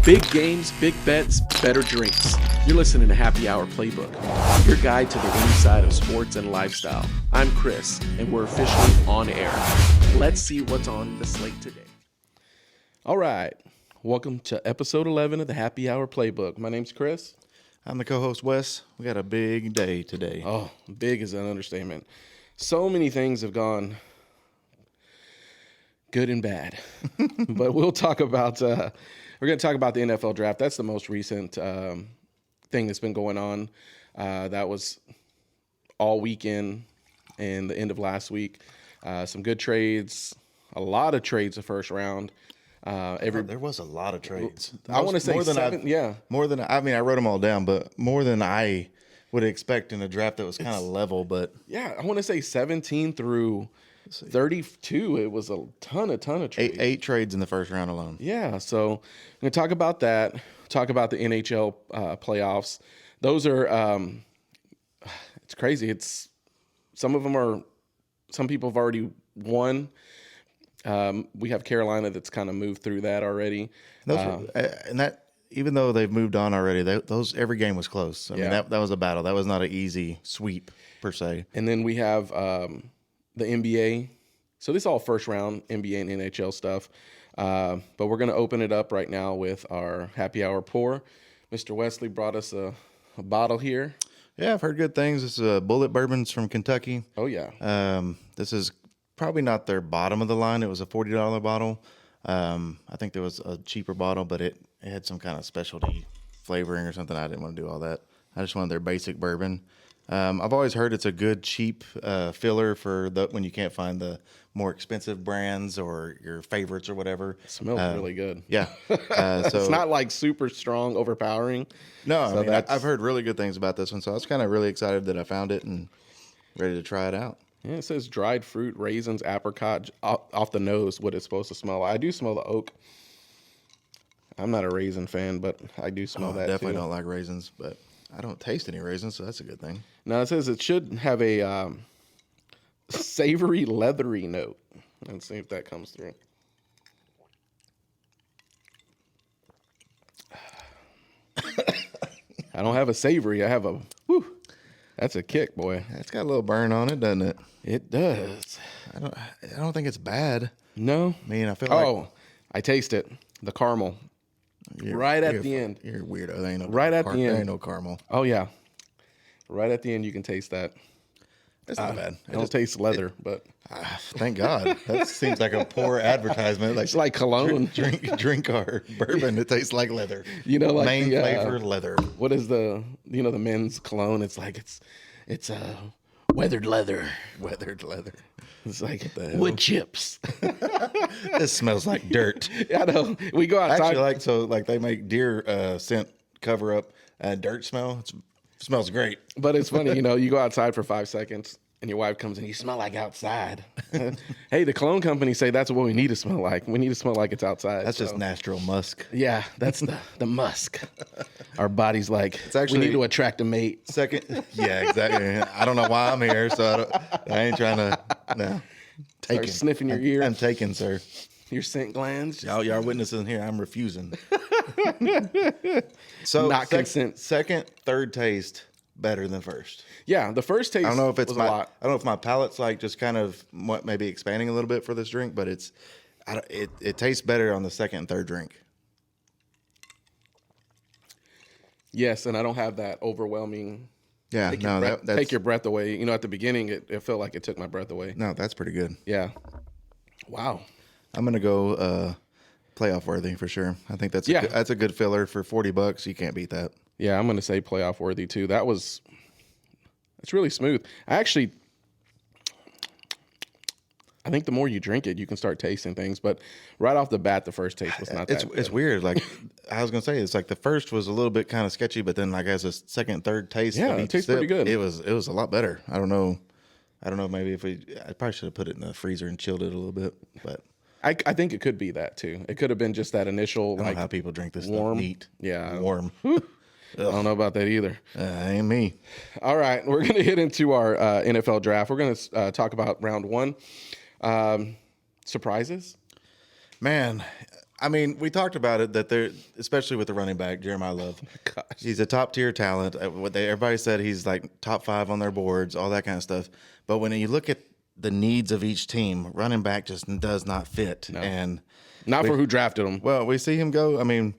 Big games, big bets, better drinks. You're listening to Happy Hour Playbook, your guide to the inside of sports and lifestyle. I'm Chris, and we're officially on air. Let's see what's on the slate today. All right. Welcome to episode 11 of the Happy Hour Playbook. My name's Chris. I'm the co-host, Wes. We got a big day today. Oh, big is an understatement. So many things have gone good and bad. But we'll talk about, we're going to talk about the NFL draft. That's the most recent thing that's been going on. That was all weekend and the end of last week. Some good trades, a lot of trades the first round. There was a lot of trades. I want to say more than I wrote them all down, but more than I would expect in a draft that was kind of level. But yeah, I want to say 17 through 32. It was a ton of trades. Eight trades in the first round alone. Yeah, so I'm going to talk about that. Talk about the NHL playoffs. Those are it's crazy. It's some people have already won. We have Carolina that's kind of moved through that already. And that, even though they've moved on already, every game was close. I mean, that was a battle. That was not an easy sweep per se. And then we have the NBA. So this is all first round NBA and NHL stuff. But we're going to open it up right now with our happy hour pour. Mr. Wesley brought us a bottle here. Yeah, I've heard good things. This is a Bulleit Bourbon from Kentucky. Oh, yeah. This is probably not their bottom of the line. It was a $40 bottle. I think there was a cheaper bottle, but it had some kind of specialty flavoring or something. I didn't want to do all that. I just wanted their basic bourbon. I've always heard it's a good, cheap filler for when you can't find the more expensive brands or your favorites or whatever. It smells really good. Yeah. So it's not like super strong, overpowering. No, so I've heard really good things about this one, so I was kind of really excited that I found it and ready to try it out. Yeah, it says dried fruit, raisins, apricot, off the nose, what it's supposed to smell like. I do smell the oak. I'm not a raisin fan, but I do smell that I definitely too. don't like raisins, but I don't taste any raisins, so that's a good thing. Now, it says it should have a savory, leathery note. Let's see if that comes through. I don't have a savory. I have a, whew, that's a kick, boy. It's got a little burn on it, doesn't it? It does. I don't think it's bad. No? I mean, I feel like... Oh, I taste it. The caramel. Right at the end. You're a weirdo. There ain't no right at the end. There ain't no caramel. Oh, yeah. Right at the end, you can taste that. It's not bad. I don't taste leather, but... Thank God. That seems like a poor advertisement. It's like cologne. Drink our bourbon. It tastes like leather. You know, like main flavor, leather. What is the men's cologne? It's like it's weathered leather. Weathered leather. It's like wood chips. This smells like dirt. I know. We go outside. Actually, they make deer scent cover up dirt smell. It smells great. But it's funny, you go outside for 5 seconds and your wife comes in, you smell like outside. Hey, the cologne company say that's what we need to smell like. We need to smell like it's outside. That's just natural musk. Yeah, that's the musk. Our body's like, we need to attract a mate. Yeah, exactly. I don't know why I'm here, so I ain't trying to, no. Start sniffing your ear. I'm taking, sir. Your scent glands. Y'all are witnesses here. I'm refusing. So not consent. Second, third taste better than first. Yeah, the first taste. I don't know if it's was a lot. I don't know if my palate's just kind of maybe expanding a little bit for this drink, but it tastes better on the second and third drink. Yes, and I don't have that overwhelming. Yeah, take your breath away. At the beginning, it felt like it took my breath away. No, that's pretty good. Yeah. Wow. I'm gonna go playoff worthy for sure. I think that's a good filler for $40. You can't beat that. Yeah, I'm gonna say playoff worthy too. It's really smooth. I think the more you drink it, you can start tasting things. But right off the bat, the first taste was not that good. It's weird. Like I was gonna say, it's like the first was a little bit kind of sketchy, but then as a second, third taste, it tastes pretty good. It was a lot better. I don't know. Maybe I probably should have put it in the freezer and chilled it a little bit, but. I think it could be that too. It could have been just that initial I don't know how people drink this warm stuff neat. Yeah, warm. I don't know about that either. Ain't me. All right, we're going to hit into our NFL draft. We're going to talk about round one. Surprises? Man, I mean, we talked about it that they're, especially with the running back, Jeremiah Love. Oh my gosh. He's a top tier talent. Everybody said he's like top 5 on their boards, all that kind of stuff. But when you look at the needs of each team, running back just does not fit. No. And Not for who drafted him. well, we see him go. I mean,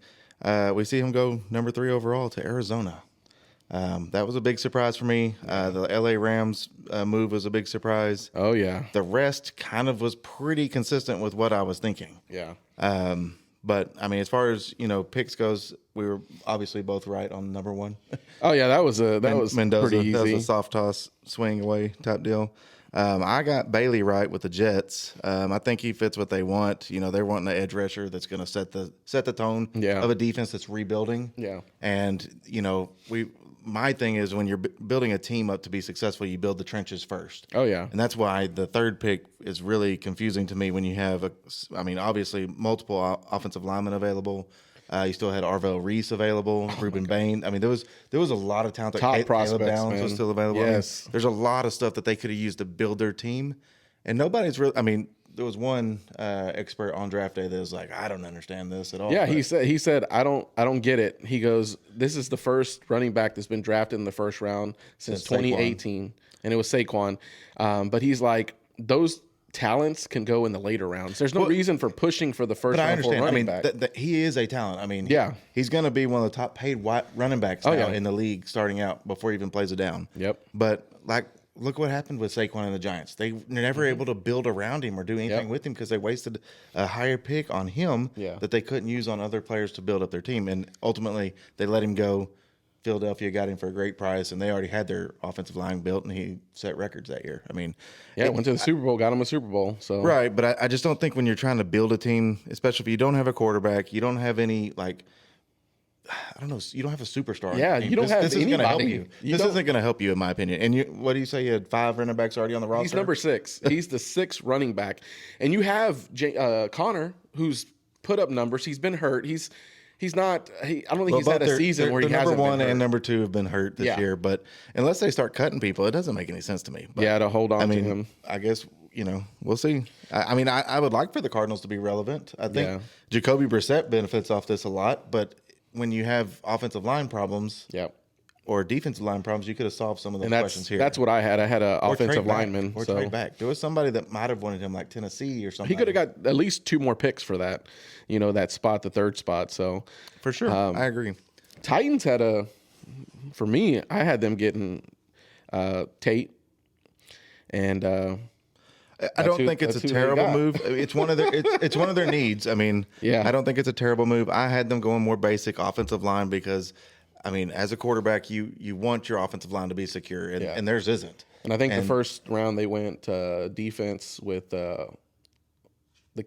we see him go number 3 overall to Arizona. That was a big surprise for me. The LA Rams move was a big surprise. Oh, yeah. The rest kind of was pretty consistent with what I was thinking. Yeah. But I mean, as far as picks goes, we were obviously both right on number 1. Oh, yeah, that was Mendoza. pretty easy. That was a soft toss, swing away type deal. I got Bailey right with the Jets. I think he fits what they want. They're wanting an edge rusher that's going to set the tone of a defense that's rebuilding. Yeah. And my thing is when you're building a team up to be successful, you build the trenches first. Oh, yeah. And that's why the third pick is really confusing to me when you have obviously multiple offensive linemen available. You still had Arvell Reese available, Ruben Bain. I mean, there was a lot of talent. Top Caleb prospects, Downs man. was still available. Yes. There's a lot of stuff that they could have used to build their team, and nobody's really. I mean, there was one expert on draft day that was like, "I don't understand this at all." Yeah, but he said I don't get it. He goes, "This is the first running back that's been drafted in the first round since 2018, and it was Saquon." But he's like, those talents can go in the later rounds. There's no reason for pushing for the first But I round for a understand. running back. He is a talent. I mean, Yeah. he's going to be one of the top paid running backs now in the league starting out before he even plays it down. Yep. But look what happened with Saquon and the Giants. They're never able to build around him or do anything with him because they wasted a higher pick on him that they couldn't use on other players to build up their team. And ultimately, they let him go. Philadelphia got him for a great price, and they already had their offensive line built, and he set records that year. I mean, Went to the Super Bowl, got him a Super Bowl. So right, but I just don't think when you're trying to build a team, especially if you don't have a quarterback, you don't have any I don't know, you don't have a superstar. On your team. You don't have this isn't going to help you. You This isn't going to help you, in my opinion. And what do you say? You had 5 running backs already on the roster. he's number 6. He's the 6th running back, and you have Connor, who's put up numbers. He's been hurt. He's not. I don't think he's had a season where he hasn't number 1 been hurt. and number 2 have been hurt this year. But unless they start cutting people, it doesn't make any sense to me. But, to hold on to him. I guess we'll see. I would like for the Cardinals to be relevant. I think Jacoby Brissett benefits off this a lot. But when you have offensive line problems, or defensive line problems, you could have solved some of those questions here. That's what I had. I had an offensive lineman. Or trade back. There was somebody that might have wanted him, like Tennessee or something. He could have got at least 2 more picks for that, that spot, the 3rd spot. So for sure, I agree. Titans had for me, I had them getting Tate, and I don't think it's a terrible move. It's one of their it's one of their needs. I mean, I don't think it's a terrible move. I had them going more basic offensive line because, I mean, as a quarterback, you want your offensive line to be secure, and theirs isn't. And I think the first round they went defense with the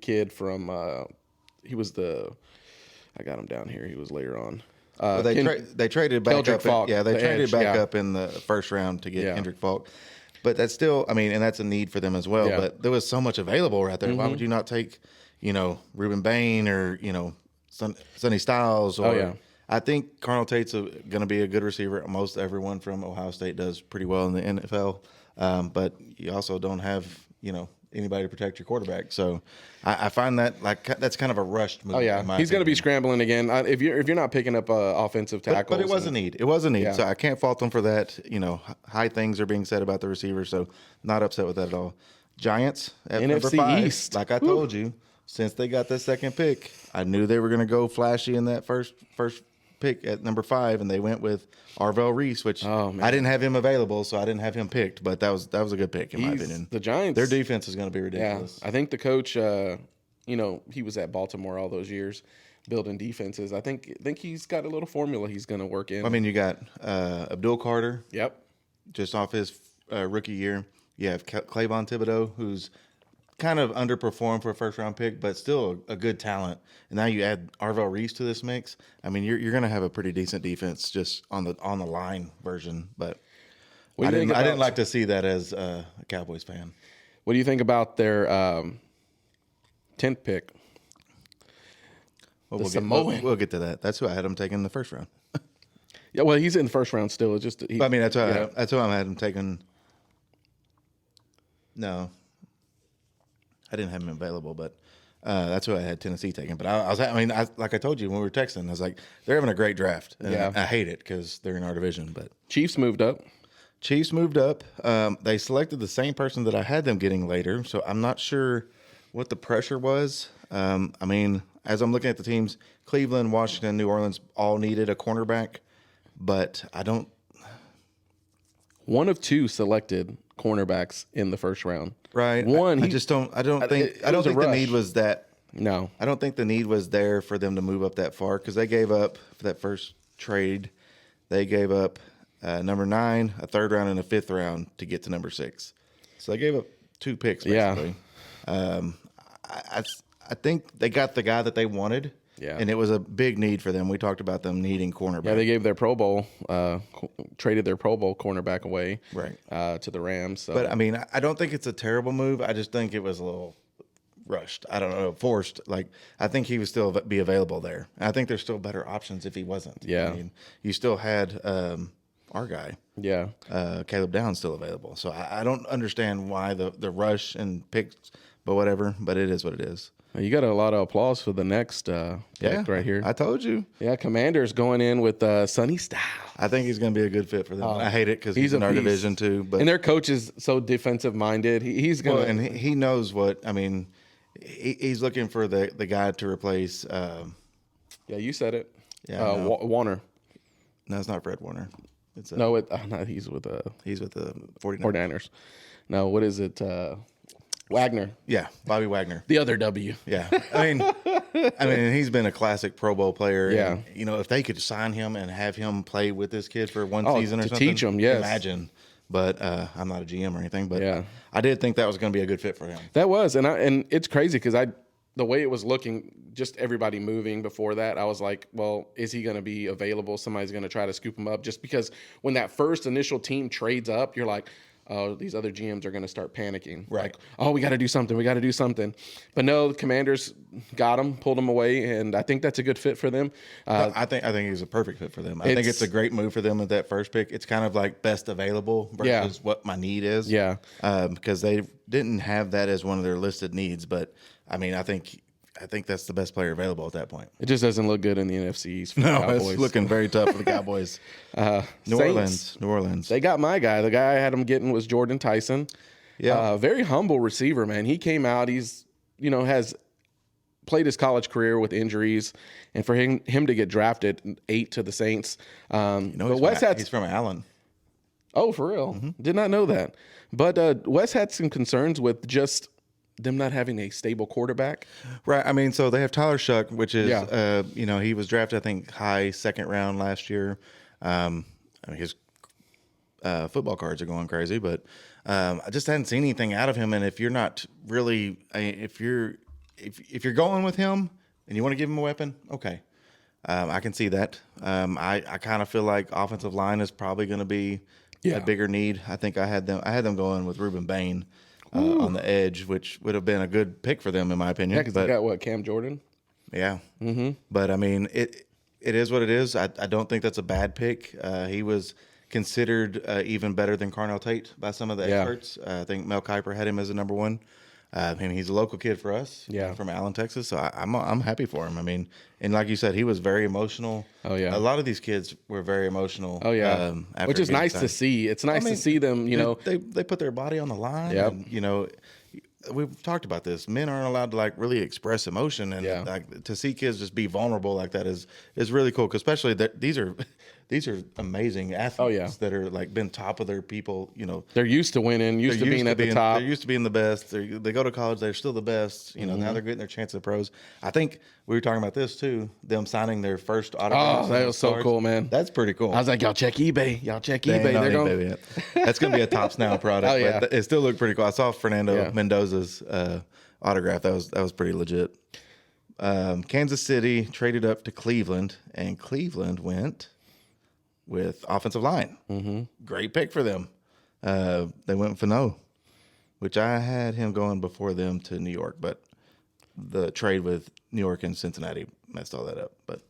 kid from he was I got him down here. He was later on. They traded back Kendrick up. Falk, They traded edge, back up in the first round to get Kendrick Falk. But that's still, I mean, and that's a need for them as well. Yeah. But there was so much available right there. Why would you not take, Ruben Bain or, Sonny Styles? Or, I think Carnell Tate's going to be a good receiver. Most everyone from Ohio State does pretty well in the NFL. But you also don't have, anybody to protect your quarterback. So I find that that's kind of a rushed move. Oh yeah, he's going to be scrambling again if you're not picking up offensive tackles. But it was a need. It was a need. Yeah. So I can't fault them for that. High things are being said about the receiver. So not upset with that at all. Giants at NFC number 5. East. Like I told you, since they got the second pick, I knew they were going to go flashy in that first pick at number 5, and they went with Arvell Reese, which I didn't have him available, so I didn't have him picked. But that was a good pick in my opinion. The Giants, their defense is going to be ridiculous. Yeah, I think the coach, he was at Baltimore all those years, building defenses. I think he's got a little formula he's going to work in. I mean, you got Abdul Carter. Yep. Just off his rookie year, you have Clayvon Thibodeau, who's kind of underperformed for a first-round pick, but still a good talent. And now you add Arvell Reese to this mix. I mean, you're going to have a pretty decent defense just on the line version. But I didn't like to see that as a Cowboys fan. What do you think about their 10th pick? Well, we'll get to that. That's who I had him taking in the first round. Yeah, well, he's in the first round still. It's just I mean, that's who I had him taking. No. I didn't have him available, but That's who I had Tennessee taking. But like I told you when we were texting, I was like, they're having a great draft. And Yeah. I hate it because they're in our division. But Chiefs moved up. Chiefs moved up. They selected the same person that I had them getting later. So I'm not sure what the pressure was. As I'm looking at the teams, Cleveland, Washington, New Orleans all needed a cornerback. But I don't. One of two selected cornerbacks in the first round. Right. One. I don't think the rush. need was that. No. I don't think the need was there for them to move up that far because they gave up for that first trade. They gave up number 9, a 3rd round, and a 5th round to get to number 6. So they gave up 2 picks basically. Yeah. I think they got the guy that they wanted. Yeah. And it was a big need for them. We talked about them needing cornerback. Yeah, they gave their Pro Bowl, traded their Pro Bowl cornerback away, right, to the Rams. So. But I don't think it's a terrible move. I just think it was a little rushed. I don't know, forced. Like I think he would still be available there. And I think there's still better options if he wasn't. Yeah, you still had our guy. Yeah, Caleb Downs still available. So I don't understand why the rush and picks, but whatever. But it is what it is. You got a lot of applause for the next pick right here. I told you. Yeah, Commanders going in with Sonny Styles. I think he's going to be a good fit for them. I hate it because he's in our division too. But and their coach is so defensive minded. He's going and he knows what. He's looking for the guy to replace. Yeah, you said it. Yeah, Warner. No, it's not Fred Warner. It's no, he's with the 49ers. No, what is it? Wagner. Yeah, Bobby Wagner. The other W. Yeah. He's been a classic Pro Bowl player. Yeah. And, if they could sign him and have him play with this kid for one season or to something. Teach him, yes. Imagine. But I'm not a GM or anything. But yeah. I did think that was going to be a good fit for him. That was. And it's crazy because the way it was looking, just everybody moving before that, I was like, well, is he going to be available? Somebody's going to try to scoop him up. Just because when that first initial team trades up, you're like, oh, these other GMs are going to start panicking. Right. Like, oh, we got to do something. We got to do something. But no, the Commanders got him, pulled him away, and I think that's a good fit for them. I think he's a perfect fit for them. I think it's a great move for them with that first pick. It's kind of like best available versus what my need is. Yeah. Because they didn't have that as one of their listed needs. But, I think that's the best player available at that point. It just doesn't look good in the NFC East for the No, Cowboys. it's looking very tough for the Cowboys. New Orleans. They got my guy. The guy I had him getting was Jordan Tyson. Yeah. Very humble receiver, man. He came out. He's, has played his college career with injuries. And for him to get drafted 8 to the Saints. He's from Allen. Oh, for real? Mm-hmm. Did not know that. But Wes had some concerns with just them not having a stable quarterback. Right. So they have Tyler Shuck, which is, he was drafted, I think, high 2nd round last year. His football cards are going crazy, but I just hadn't seen anything out of him. And if you're not really, if you're going with him and you want to give him a weapon, okay. I can see that. I kind of feel like offensive line is probably going to be a bigger need. I think I had them going with Reuben Bain. On the edge, which would have been a good pick for them, in my opinion. Yeah, because they got Cam Jordan? Yeah. Mm-hmm. But, it is what it is. I don't think that's a bad pick. He was considered even better than Carnell Tate by some of the experts. I think Mel Kiper had him as a number 1. He's a local kid for us from Allen, Texas, so I'm happy for him. And like you said, he was very emotional. Oh, yeah. A lot of these kids were very emotional. Oh, yeah. Which is nice to see. It's nice to see them, They put their body on the line. Yep. And, we've talked about this. Men aren't allowed to really express emotion, and to see kids just be vulnerable like that is really cool. 'Cause especially that these are amazing athletes that are been top of their people. They're used to winning, used to being at the top. They're used to being the best. They go to college, they're still the best. Now they're getting their chance at pros. I think we were talking about this too. Them signing their first autographs. Oh, that was so cool, man. That's pretty cool. I was like, y'all check eBay. They're going. That's gonna be a Tops Now product. Oh, yeah. But it still looked pretty cool. I saw Fernando Mendoza's autograph. That was pretty legit. Kansas City traded up to Cleveland, and Cleveland went with offensive line. Mm-hmm. Great pick for them. They went with Fano, which I had him going before them to New York, but the trade with New York and Cincinnati messed all that up. But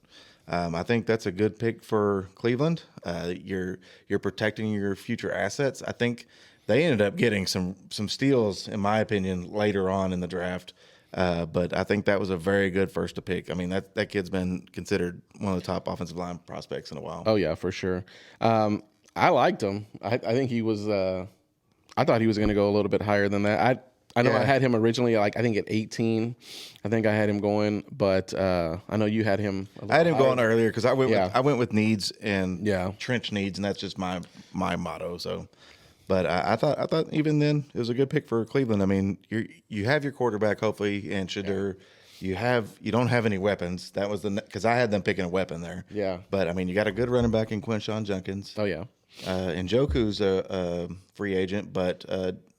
I think that's a good pick for Cleveland. You're protecting your future assets. I think they ended up getting some steals, in my opinion, later on in the draft. But I think that was a very good first to pick. I mean, that kid's been considered one of the top offensive line prospects in a while. Oh yeah, for sure. I liked him. I think he was. I thought he was going to go a little bit higher than that. I know I had him originally, like I think at 18. I think I had him going, but I know you had him. I had him going earlier because I went with needs and Yeah. trench needs, and that's just my motto. So, but I thought even then it was a good pick for Cleveland. I mean, you have your quarterback hopefully, and you don't have any weapons. That was because I had them picking a weapon there. Yeah. But I mean, you got a good running back in Quinshon Junkins. Oh yeah. And Njoku's a free agent, but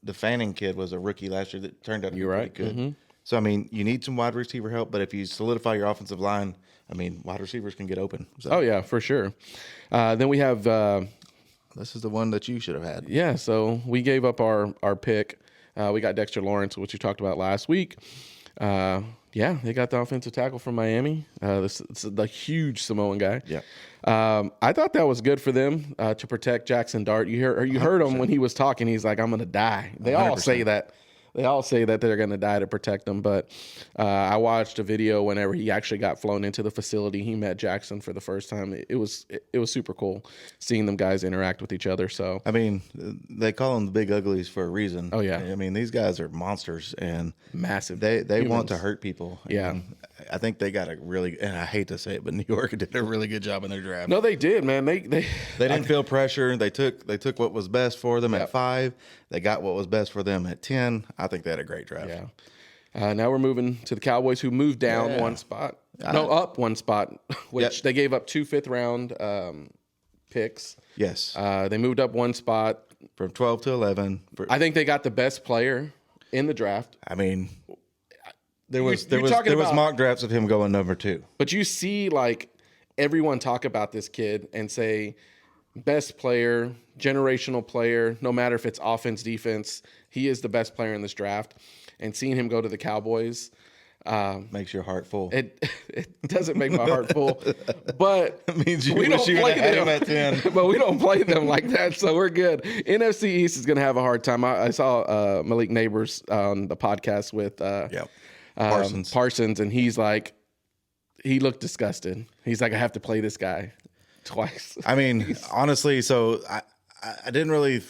the Fanning kid was a rookie last year that turned out to be pretty good. Mm-hmm. So, I mean, you need some wide receiver help, but if you solidify your offensive line, I mean, wide receivers can get open. So. Oh yeah, for sure. Then we have. This is the one that you should have had. Yeah, so we gave up our pick. We got Dexter Lawrence, which we talked about last week. Yeah, they got the offensive tackle from Miami. This is the huge Samoan guy. Yeah. I thought that was good for them to protect Jackson Dart. You heard him when he was talking. He's like, "I'm going to die." They all say that. They all say that they're going to die to protect them. But I watched a video whenever he actually got flown into the facility. He met Jackson for the first time. It was super cool seeing them guys interact with each other. So I mean, they call them the big uglies for a reason. Oh, yeah. I mean, these guys are monsters and massive. They want to hurt people. Yeah. And I think they got a really, and I hate to say it, but New York did a really good job in their draft. No, they did, man. They didn't feel pressure. They took what was best for them at 5. They got what was best for them at 10. I think they had a great draft. Yeah. Now we're moving to the Cowboys, who moved down one spot. Up one spot, which they gave up 2 fifth-round picks. Yes. They moved up one spot. From 12 to 11. I think they got the best player in the draft. I mean, there was about, mock drafts of him going number 2. But you see, like, everyone talk about this kid and say best player, generational player, no matter if it's offense, defense, he is the best player in this draft. And seeing him go to the Cowboys makes your heart full. It doesn't make my heart full, but it means you we wish don't you play had them him at 10. But we don't play them like that, so we're good. NFC East is going to have a hard time. I saw Malik Neighbors on the podcast with Parsons, and he's like, he looked disgusted. He's like, I have to play this guy twice. I mean, honestly, so I didn't really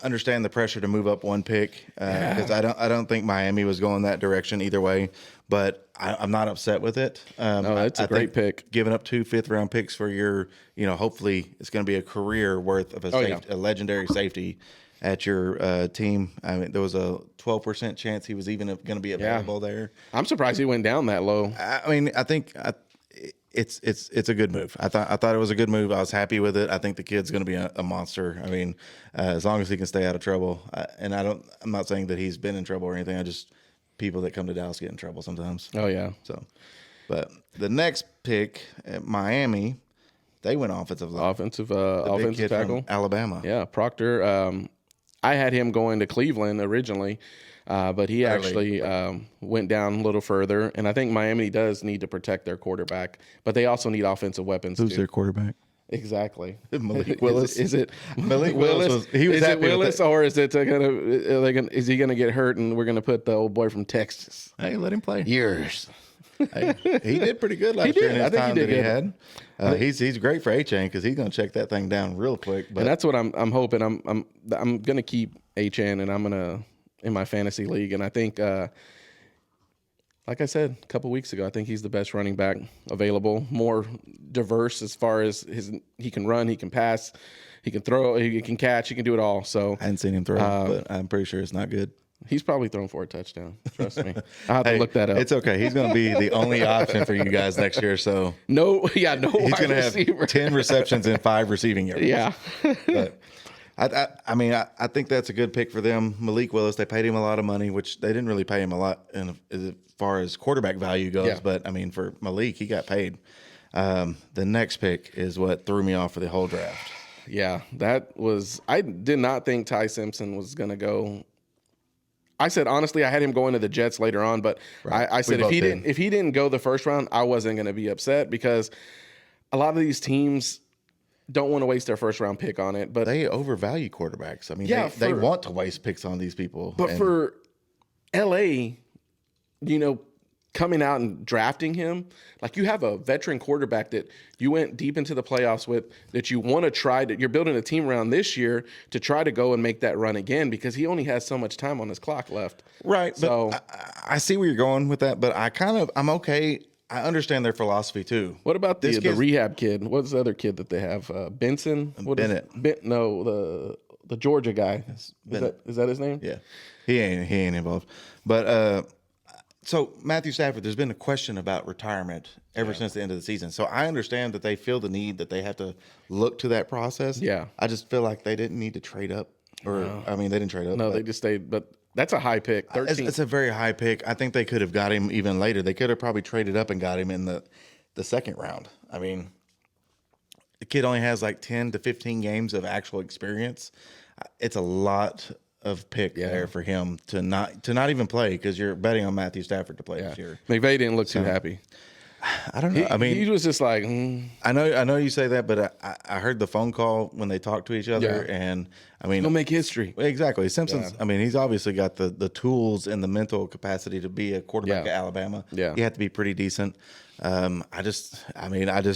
understand the pressure to move up one pick because I don't think Miami was going that direction either way. But I'm not upset with it. No, that's a great pick. Giving up 2 fifth-round picks for your, hopefully it's going to be a career worth of a legendary safety at your team. I mean, there was a 12% chance he was even going to be available there. I'm surprised he went down that low. I mean, I think it's a good move. I thought it was a good move. I was happy with it. I think the kid's going to be a monster. I mean, as long as he can stay out of trouble. And I'm not saying that he's been in trouble or anything. I just people that come to Dallas get in trouble sometimes. Oh yeah. So, but the next pick at Miami, they went offensive tackle from Alabama. Yeah, Proctor. I had him going to Cleveland originally. But he actually went down a little further, and I think Miami does need to protect their quarterback, but they also need offensive weapons. Who's their quarterback? Exactly, Malik Willis. Is it Malik Willis? Is it Willis, or is it is he gonna get hurt, and we're gonna put the old boy from Texas? Hey, let him play. Years. Hey, he did pretty good last year in his time that he had. He's great for A-Chain because he's gonna check that thing down real quick. But and that's what I'm hoping. I'm gonna keep A-Chain, and I'm gonna in my fantasy league, and I think, like I said a couple weeks ago, I think he's the best running back available. More diverse as far as he can run, he can pass, he can throw, he can catch, he can do it all. So I hadn't seen him throw, but I'm pretty sure it's not good. He's probably thrown for a touchdown. Trust me. I'll have to look that up. It's okay. He's going to be the only option for you guys next year. So no. He's going to have 10 receptions and 5 receiving yards. Yeah. But I mean, I think that's a good pick for them. Malik Willis, they paid him a lot of money, which they didn't really pay him a lot as far as quarterback value goes. Yeah. But, I mean, for Malik, he got paid. The next pick is what threw me off for the whole draft. Yeah, I did not think Ty Simpson was going to go. I said, honestly, I had him going to the Jets later on, but right. I said if he didn't go the first round, I wasn't going to be upset because a lot of these teams don't want to waste their first round pick on it. But they overvalue quarterbacks. I mean, they want to waste picks on these people. But for LA, coming out and drafting him, like you have a veteran quarterback that you went deep into the playoffs with, that you want to try to, you're building a team around this year to try to go and make that run again because he only has so much time on his clock left. Right. So but I see where you're going with that, but I'm okay. I understand their philosophy too. what about the rehab kid? What's the other kid that they have? Benson? Bennett. No, the Georgia guy. Is that his name? Yeah. He ain't involved. But so Matthew Stafford, there's been a question about retirement ever since the end of the season. So I understand that they feel the need that they have to look to that process. Yeah. I just feel like they didn't need to trade up. They didn't trade up. No, they just stayed. But that's a high pick. 13. It's a very high pick. I think they could have got him even later. They could have probably traded up and got him in the second round. I mean, the kid only has like 10 to 15 games of actual experience. It's a lot of pick there for him to not even play because you're betting on Matthew Stafford to play this year. McVay didn't look too happy. I don't know. He was just like, I know you say that, but I heard the phone call when they talked to each other, and I mean, he'll make history. Exactly. Simpsons. I mean, he's obviously got the tools and the mental capacity to be a quarterback at Alabama. Yeah, you have to be pretty decent. I just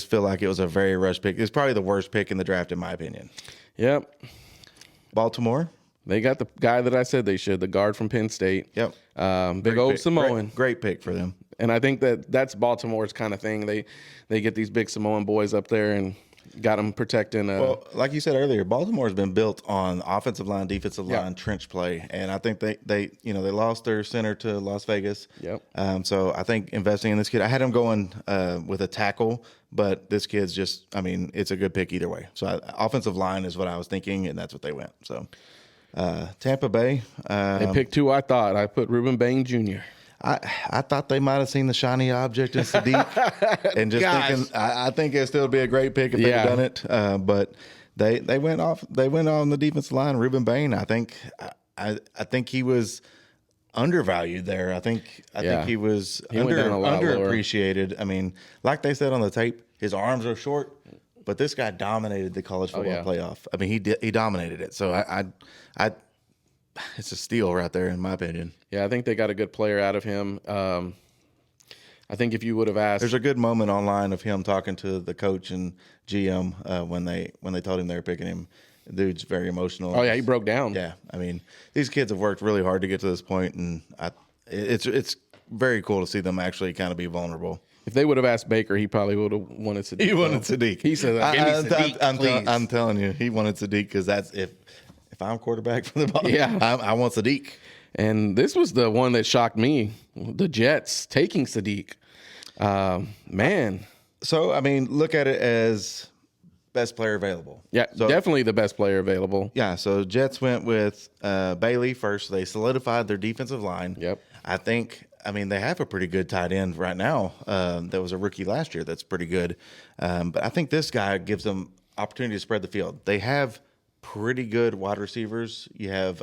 feel like it was a very rushed pick. It's probably the worst pick in the draft, in my opinion. Yep. Baltimore. They got the guy that I said they should, the guard from Penn State. Yep. Big old Samoan. Great pick for them. And I think that's Baltimore's kind of thing. They get these big Samoan boys up there and got them protecting. Well, like you said earlier, Baltimore's been built on offensive line, defensive line, trench play, and I think they lost their center to Las Vegas. Yep. So I think investing in this kid, I had him going with a tackle, but this kid's just, it's a good pick either way. So offensive line is what I was thinking, and that's what they went. So Tampa Bay, they picked two. I put Reuben Bain Jr. I thought they might have seen the shiny object in Sadiq and just thinking I think it'd still be a great pick if they'd done it. But they went on the defensive line. Reuben Bain, I think he was undervalued there. I think he was underappreciated. I mean, like they said on the tape, his arms are short, but this guy dominated the college football playoff. I mean, he dominated it. So I it's a steal right there, in my opinion. Yeah, I think they got a good player out of him. I think if you would have asked, there's a good moment online of him talking to the coach and GM when they told him they were picking him. The dude's very emotional. Oh yeah, he broke down. Yeah, I mean, these kids have worked really hard to get to this point, and it's very cool to see them actually kind of be vulnerable. If they would have asked Baker, he probably would have wanted Sadiq. He wanted Sadiq. He said, "Give me Sadiq, please." I'm telling you, he wanted Sadiq because that's if I'm quarterback for the ball, I want Sadiq. And this was the one that shocked me: the Jets taking Sadiq. Man. So I mean, look at it as best player available. Yeah, so, definitely the best player available. Yeah. So Jets went with Bailey first. They solidified their defensive line. Yep. I mean, they have a pretty good tight end right now. That was a rookie last year. That's pretty good. But I think this guy gives them opportunity to spread the field. They have pretty good wide receivers. You have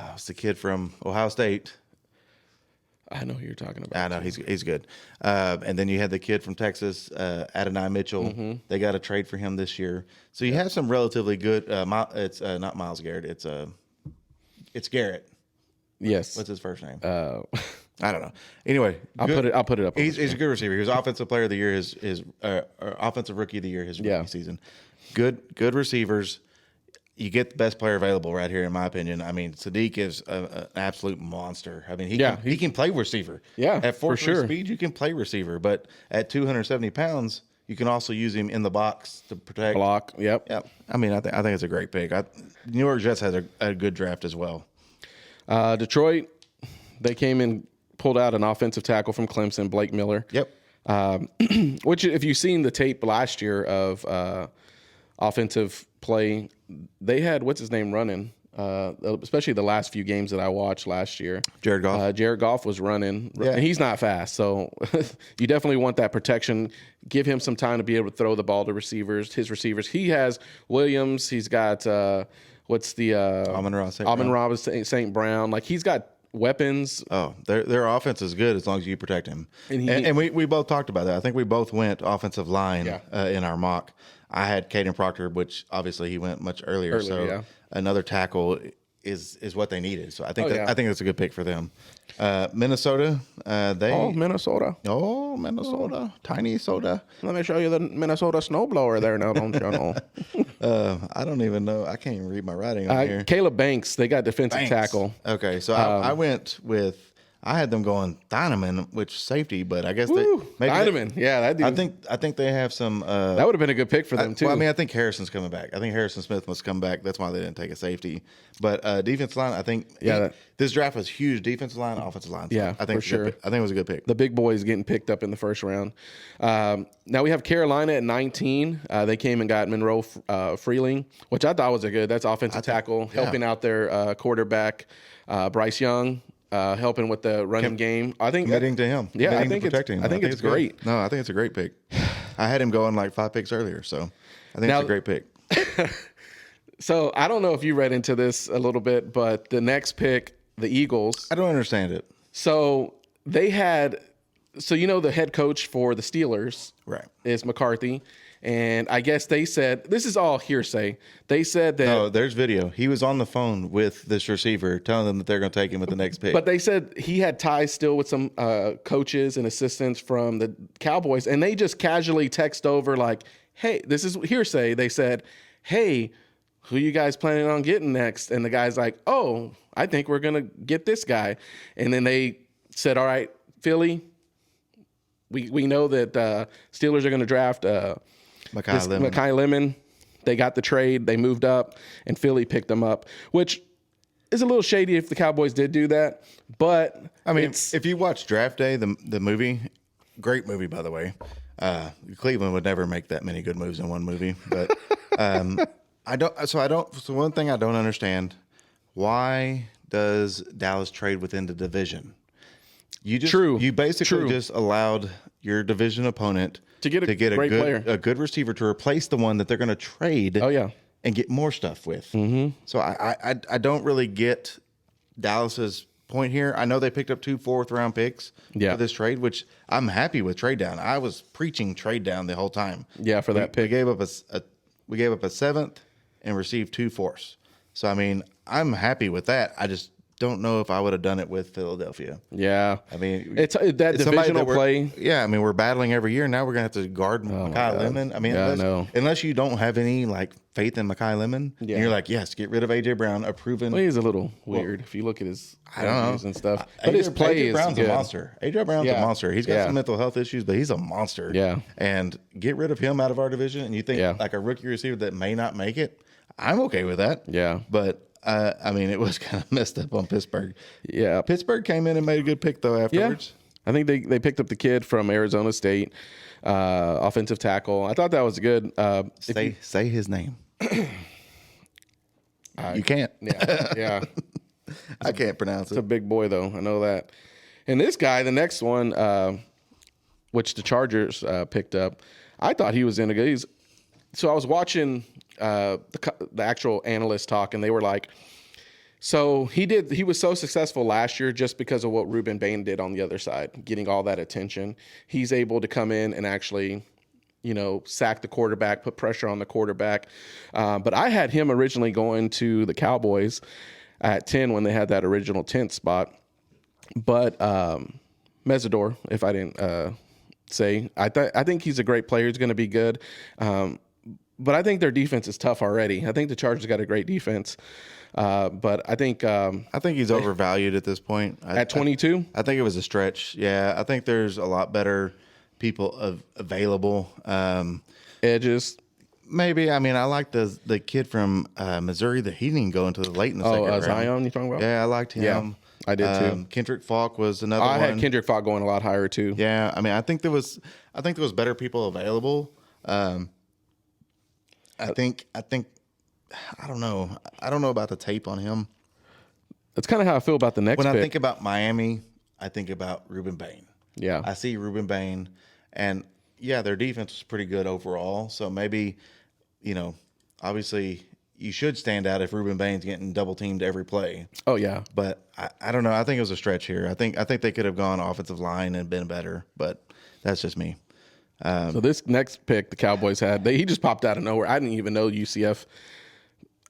what's the kid from Ohio State? I know who you're talking about. I know he's good. And then you had the kid from Texas, Adonai Mitchell. Mm-hmm. They got a trade for him this year. So you have some relatively good. It's not Myles Garrett. It's Garrett. Yes. What's his first name? I don't know. Anyway, I'll put it up. He's a good receiver. He was offensive player of the year. His offensive rookie of the year. His rookie season. Good receivers. You get the best player available right here, in my opinion. I mean, Sadiq is an absolute monster. I mean, he can play receiver. Yeah, at 4.3 speed, you can play receiver, but at 270 pounds, you can also use him in the box to protect. Block. Yep. I mean, I think it's a great pick. New York Jets has a good draft as well. Detroit, they came and pulled out an offensive tackle from Clemson, Blake Miller. Yep. Which, if you've seen the tape last year of offensive play, they had what's his name running, especially the last few games that I watched last year. Jared Goff. Jared Goff was running, and he's not fast, so you definitely want that protection. Give him some time to be able to throw the ball to his receivers. He has Williams. He's got what's the Amon-Ra St. Brown. Like, he's got weapons. Oh, their offense is good as long as you protect him. And we both talked about that. I think we both went offensive line in our mock. I had Caden Proctor, which obviously he went much earlier. So another tackle is what they needed. So I think yeah. I think that's a good pick for them. Minnesota, Minnesota. Minnesota, tiny soda. Let me show you the Minnesota snowblower there now, don't you know? I don't even know. I can't even read my writing on here. Caleb Banks, they got defensive Thanks. tackle. Okay, so I went with. I had them going Thieneman, which safety, but I guess Thieneman, that dude. I think they have some. That would have been a good pick for them too. Well, I mean, I think Harrison's coming back. I think Harrison Smith must come back. That's why they didn't take a safety. But defensive line, I think. This draft was huge. Defensive line, offensive line. So Yeah, I think for sure. I think it was a good pick. The big boys getting picked up in the first round. Now we have Carolina at 19. They came and got Monroe Freeling, which I thought was that's offensive tackle, helping out their quarterback, Bryce Young. Helping with the running game. I think committing to him. Yeah, I think it's great. Good. No, I think it's a great pick. I had him going like 5 picks earlier, so I think it's a great pick. So I don't know if you read into this a little bit, but the next pick, the Eagles. I don't understand it. So they had, the head coach for the Steelers, right, is McCarthy. And I guess they said, this is all hearsay. They said that. No, there's video. He was on the phone with this receiver telling them that they're going to take him with the next pick. But they said he had ties still with some coaches and assistants from the Cowboys. And they just casually text over like, hey, this is hearsay. They said, hey, who you guys planning on getting next? And the guy's like, oh, I think we're going to get this guy. And then they said, all right, Philly, we know that Steelers are going to draft Mekhi Lemon. They got the trade. They moved up, and Philly picked them up, which is a little shady if the Cowboys did do that. But I mean, if you watch Draft Day, the movie, great movie by the way. Cleveland would never make that many good moves in one movie, but So one thing I don't understand: why does Dallas trade within the division? You basically just allowed your division opponent to get a great player, a good receiver to replace the one that they're going to trade. Oh yeah, and get more stuff with. Mm-hmm. So I don't really get Dallas's point here. I know they picked up 2 4th-round picks for this trade, which I'm happy with trade down. I was preaching trade down the whole time. Yeah, for that pick, we gave up a 7th and received 2 4ths. So I mean, I'm happy with that. I just don't know if I would have done it with Philadelphia. Yeah, I mean, it's that divisional play. Yeah, I mean, we're battling every year. Now we're gonna have to guard Mekhi Lemon. I mean, unless you don't have any like faith in Mekhi Lemon, and you're like, yes, get rid of AJ Brown, a proven. Well, he's a little weird if you look at his interviews and stuff. But his play AJ Brown's is a monster. AJ Brown's a monster. He's got some mental health issues, but he's a monster. Yeah, and get rid of him out of our division, and you think like a rookie receiver that may not make it. I'm okay with that. Yeah, but. I mean, it was kind of messed up on Pittsburgh. Yeah. Pittsburgh came in and made a good pick, though, afterwards. Yeah. I think they picked up the kid from Arizona State, offensive tackle. I thought that was good. Say his name. You can't. Yeah. I can't pronounce it. It's a big boy, though. I know that. And this guy, the next one, which the Chargers picked up, I thought he was in a good. So I was watching the actual analyst talk, and they were like, so he was so successful last year just because of what Ruben Bain did on the other side, getting all that attention. He's able to come in and actually, sack the quarterback, put pressure on the quarterback. But I had him originally going to the Cowboys at 10 when they had that original 10th spot. But Mesidor, if I didn't say, I think he's a great player. He's going to be good. But I think their defense is tough already. I think the Chargers got a great defense. But I think he's overvalued at this point. At 22? I think it was a stretch. Yeah, I think there's a lot better people available. Edges. Maybe. I mean, I like the kid from Missouri that he didn't go into the late in the second round. Zion you talking about? Yeah, I liked him. Yeah, I did too. Kendrick Falk was another one. I had Kendrick Falk going a lot higher too. Yeah, I mean, I think there was better people available. I think I don't know. I don't know about the tape on him. That's kind of how I feel about the next When pick. I think about Miami, I think about Ruben Bain. Yeah. I see Ruben Bain, and their defense was pretty good overall. So maybe, obviously you should stand out if Ruben Bain's getting double teamed every play. Oh yeah. But I don't know. I think it was a stretch here. I think they could have gone offensive line and been better, but that's just me. So this next pick the Cowboys had, he just popped out of nowhere. I didn't even know UCF.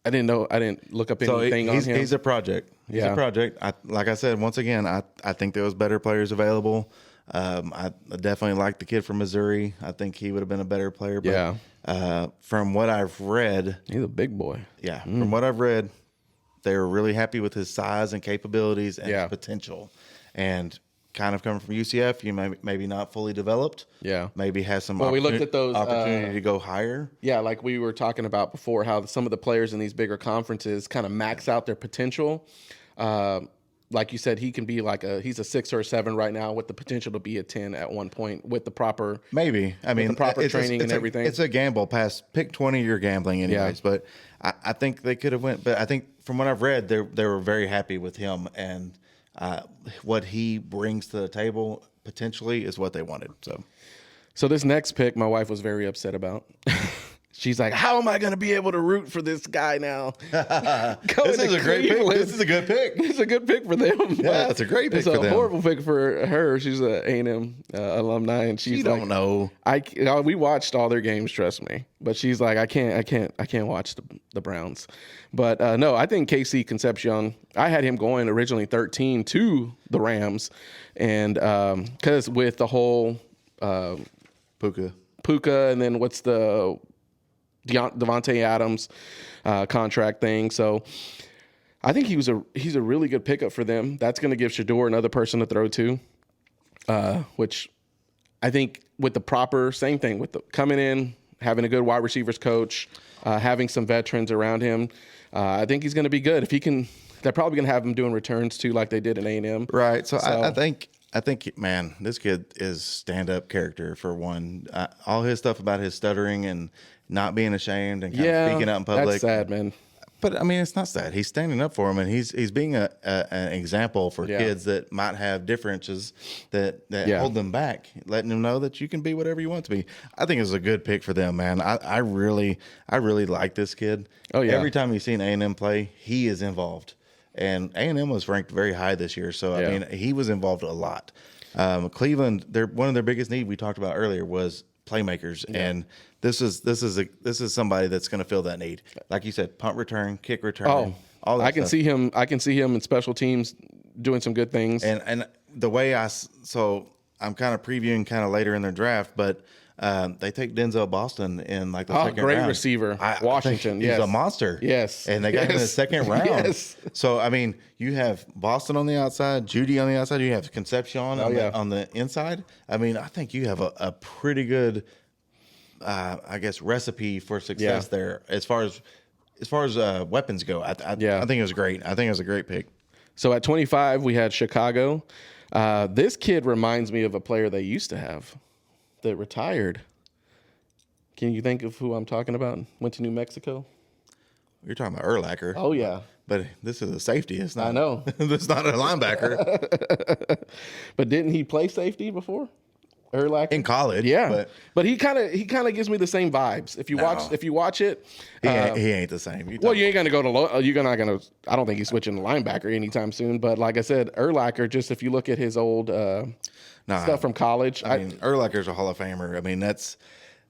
I didn't know. I didn't look up anything on him. He's a project. He's a project. Like I said, once again, I think there was better players available. I definitely like the kid from Missouri. I think he would have been a better player. But, from what I've read, he's a big boy. Yeah. From what I've read, they were really happy with his size and capabilities and his potential. And kind of coming from UCF, you maybe not fully developed. Yeah. Maybe has some we looked at those opportunity to go higher. Yeah, like we were talking about before, how some of the players in these bigger conferences kind of max out their potential. Like you said, he can be he's a 6 or a 7 right now with the potential to be a 10 at one point with the proper the proper training and everything. It's a gamble. Past pick 20, you're gambling anyways. But I think they could have went. But I think from what I've read, they were very happy with him and what he brings to the table potentially is what they wanted. So this next pick, my wife was very upset about. She's like, how am I going to be able to root for this guy now? This is a great pick. This is a good pick. It's a good pick for them. Yeah, it's a great pick for them. It's a horrible pick for her. She's an A&M alumni, and she's don't know. We watched all their games, trust me. But she's like, I can't watch the Browns. But no, I think KC Concepcion. I had him going originally 13 to the Rams, and because with the whole Puka, and then what's the Devontae Adams contract thing. So I think he's a really good pickup for them. That's going to give Shador another person to throw to, which I think with the proper same thing with coming in, having a good wide receivers coach, having some veterans around him. I think he's going to be good. If he can, they're probably going to have him doing returns too, like they did in A&M. Right. So I think, man, this kid is stand-up character for one. All his stuff about his stuttering and not being ashamed and kind of speaking out in public. That's sad, man. But I mean, it's not sad. He's standing up for him, and he's being an example for kids that might have differences that hold them back, letting them know that you can be whatever you want to be. I think it's a good pick for them, man. I really like this kid. Oh yeah. Every time you've seen A&M play, he is involved, and A&M was ranked very high this year. So I mean, he was involved a lot. Cleveland, one of their biggest need we talked about earlier was playmakers, and this is somebody that's going to fill that need. Like you said, punt return, kick return. All that I can see him. I can see him in special teams doing some good things. And the way I'm kind of previewing kind of later in their draft, but they take Denzel Boston in like the second round. Great receiver, Washington. He's a monster. Yes, and they got him in the second round. Yes. So I mean, you have Boston on the outside, Judy on the outside. You have Concepcion on the inside. I mean, I think you have a pretty good, I guess, recipe for success there as far as weapons go. I think it was great. I think it was a great pick. So at 25, we had Chicago. This kid reminds me of a player they used to have that retired. Can you think of who I'm talking about? Went to New Mexico. You're talking about Urlacher. Oh yeah, but this is a safety. It's not. I know. This is not a linebacker. But didn't he play safety before? Urlacher in college. Yeah, but he kind of gives me the same vibes. If you watch it, he ain't the same. You ain't gonna go to. You're not gonna. I don't think he's switching to linebacker anytime soon. But like I said, Urlacher. Just if you look at his old stuff from college, I mean, Urlacher's a Hall of Famer. I mean, that's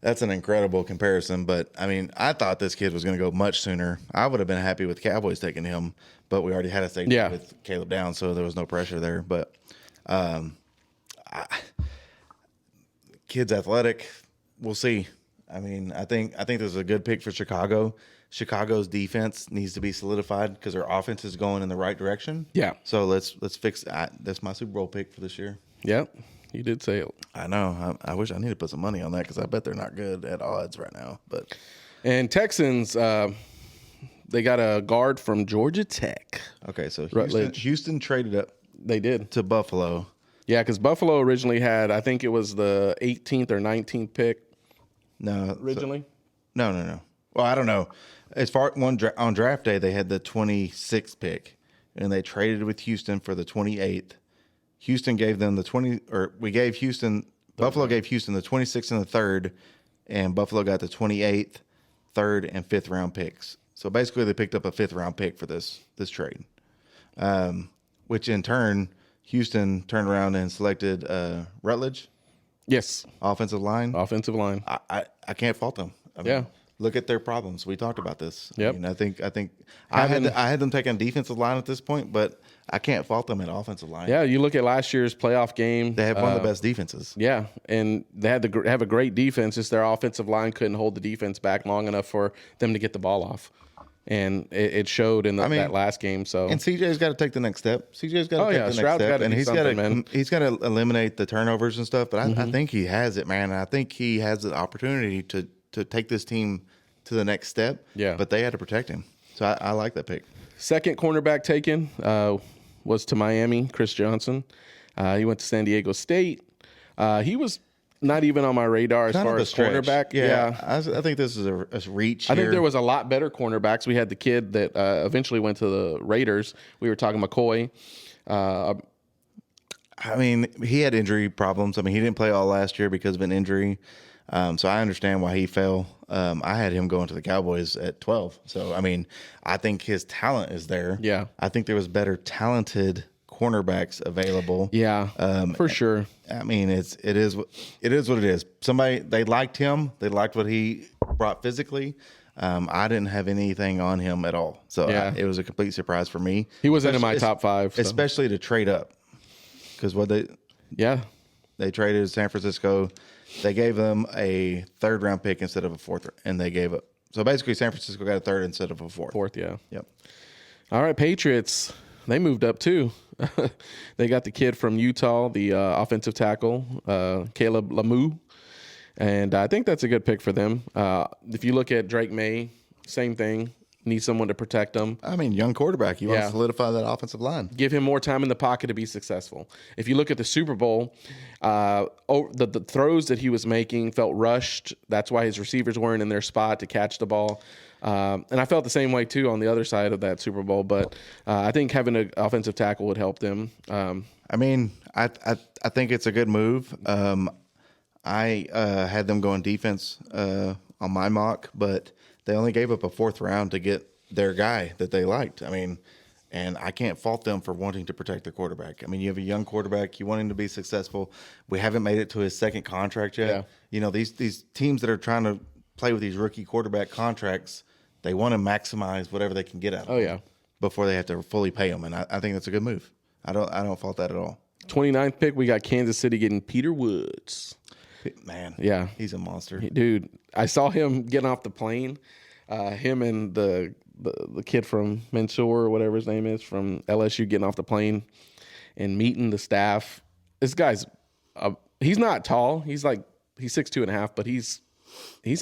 an incredible comparison. But I mean, I thought this kid was going to go much sooner. I would have been happy with Cowboys taking him, but we already had a safety with Caleb Downs, so there was no pressure there. But kid's athletic. We'll see. I mean, I think this is a good pick for Chicago. Chicago's defense needs to be solidified because their offense is going in the right direction. Yeah. So let's fix that. That's my Super Bowl pick for this year. Yep. You did say it. I know. I wish I need to put some money on that because I bet they're not good at odds right now. And Texans, they got a guard from Georgia Tech. Okay, so Houston traded up. They did to Buffalo. Yeah, because Buffalo originally had, I think it was the 18th or 19th pick. No, originally. No. Well, I don't know. As far on draft day, they had the 26th pick, and they traded with Houston for the 28th. Houston gave them Buffalo gave Houston the 26th and the 3rd, and Buffalo got the 28th, 3rd, and 5th round picks. So basically they picked up a 5th round pick for this trade, which in turn, Houston turned around and selected Rutledge. Yes. Offensive line. I can't fault them. look at their problems. We talked about this. Yep. I mean, I think I had them taking defensive line at this point, but I can't fault them at offensive line. Yeah, you look at last year's playoff game. They have one of the best defenses. Yeah, and they had to have a great defense. Just their offensive line couldn't hold the defense back long enough for them to get the ball off, and it showed in that last game. So and CJ's got to take the next step. CJ's got to take the next Stroud's step, and he's got to eliminate the turnovers and stuff. But I think he has it, man. I think he has the opportunity to take this team to the next step. Yeah, but they had to protect him. So I like that pick. Second cornerback taken was to Miami, Chris Johnson. He went to San Diego State. He was not even on my radar as far as cornerback. Yeah. I think this is a reach I here. think there was a lot better cornerbacks. We had the kid that eventually went to the Raiders. We were talking McCoy. I mean, he had injury problems. I mean, he didn't play all last year because of an injury. So I understand why he fell. I had him going to the Cowboys at 12. So, I mean, I think his talent is there. Yeah. I think there was better talented cornerbacks available. Yeah, for sure. I mean, it is what it is. They liked him. They liked what he brought physically. I didn't have anything on him at all. So it was a complete surprise for me. He wasn't in my top 5. So. Especially to trade up. Because they traded San Francisco. They gave them a 3rd round pick instead of a 4th, and they gave up. So basically, San Francisco got a 3rd instead of a 4th. 4th, yeah. Yep. All right, Patriots. They moved up too. They got the kid from Utah, the offensive tackle, Caleb Lamu, and I think that's a good pick for them. If you look at Drake May, same thing. Need someone to protect him. I mean, young quarterback. You want to solidify that offensive line. Give him more time in the pocket to be successful. If you look at the Super Bowl, the throws that he was making felt rushed. That's why his receivers weren't in their spot to catch the ball. And I felt the same way, too, on the other side of that Super Bowl. But I think having an offensive tackle would help them. I mean, I think it's a good move. I had them going defense on my mock, but they only gave up a 4th round to get their guy that they liked. I mean, and I can't fault them for wanting to protect their quarterback. I mean, you have a young quarterback. You want him to be successful. We haven't made it to his 2nd contract yet. Yeah. You know, these teams that are trying to play with these rookie quarterback contracts, they want to maximize whatever they can get out of them before they have to fully pay them. And I think that's a good move. I don't fault that at all. 29th pick, we got Kansas City getting Peter Woods. Man, yeah, he's a monster, dude. I saw him getting off the plane. Him and the kid from Mansour or whatever his name is from LSU getting off the plane and meeting the staff. This guy's he's not tall. He's 6'2.5", but he's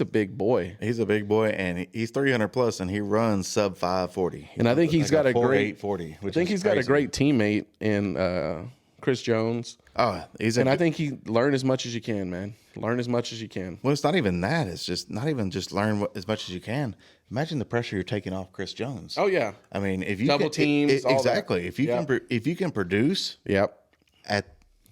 a big boy. He's a big boy, and he's 300 plus, and he runs sub 540. And I think he's got a great 40. I think he's got a great teammate in Chris Jones. Oh, I think he learn as much as you can, man. Learn as much as you can. Well, it's not even that. It's just not even just learn as much as you can. Imagine the pressure you're taking off Chris Jones. Oh yeah. I mean, if you double teams, all exactly. That. If you can produce,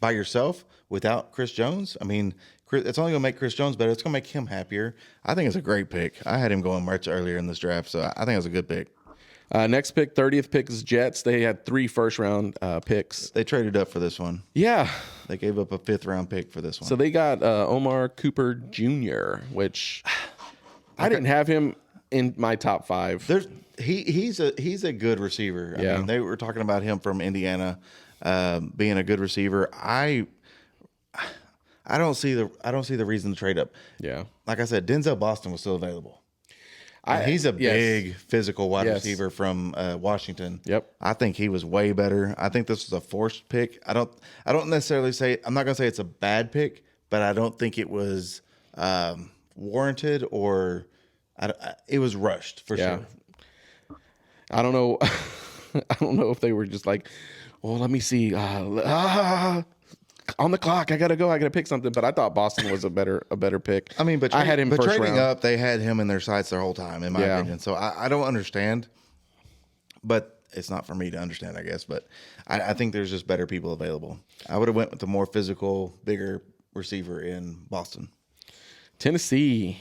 by yourself without Chris Jones, I mean, it's only going to make Chris Jones better. It's going to make him happier. I think it's a great pick. I had him going much earlier in this draft, so I think it's a good pick. Next pick, 30th pick is Jets. They had 3 first-round picks. They traded up for this one. Yeah. They gave up a 5th-round pick for this one. So they got Omar Cooper Jr., which I didn't have him in my top 5. He's a good receiver. I mean, they were talking about him from Indiana being a good receiver. I don't see the reason to trade up. Yeah. Like I said, Denzel Boston was still available. He's a big physical wide receiver from Washington. Yep. I think he was way better. I think this was a forced pick. I don't necessarily say, I'm not going to say it's a bad pick, but I don't think it was warranted or it was rushed for sure. I don't know. I don't know if they were just like, well, let me see. On the clock, I gotta go. I gotta pick something. But I thought Boston was a better pick. I mean, I had him first trading round. up, they had him in their sights their whole time, in my opinion. So I don't understand, but it's not for me to understand, I guess. But I think there's just better people available. I would have went with the more physical, bigger receiver in Boston. Tennessee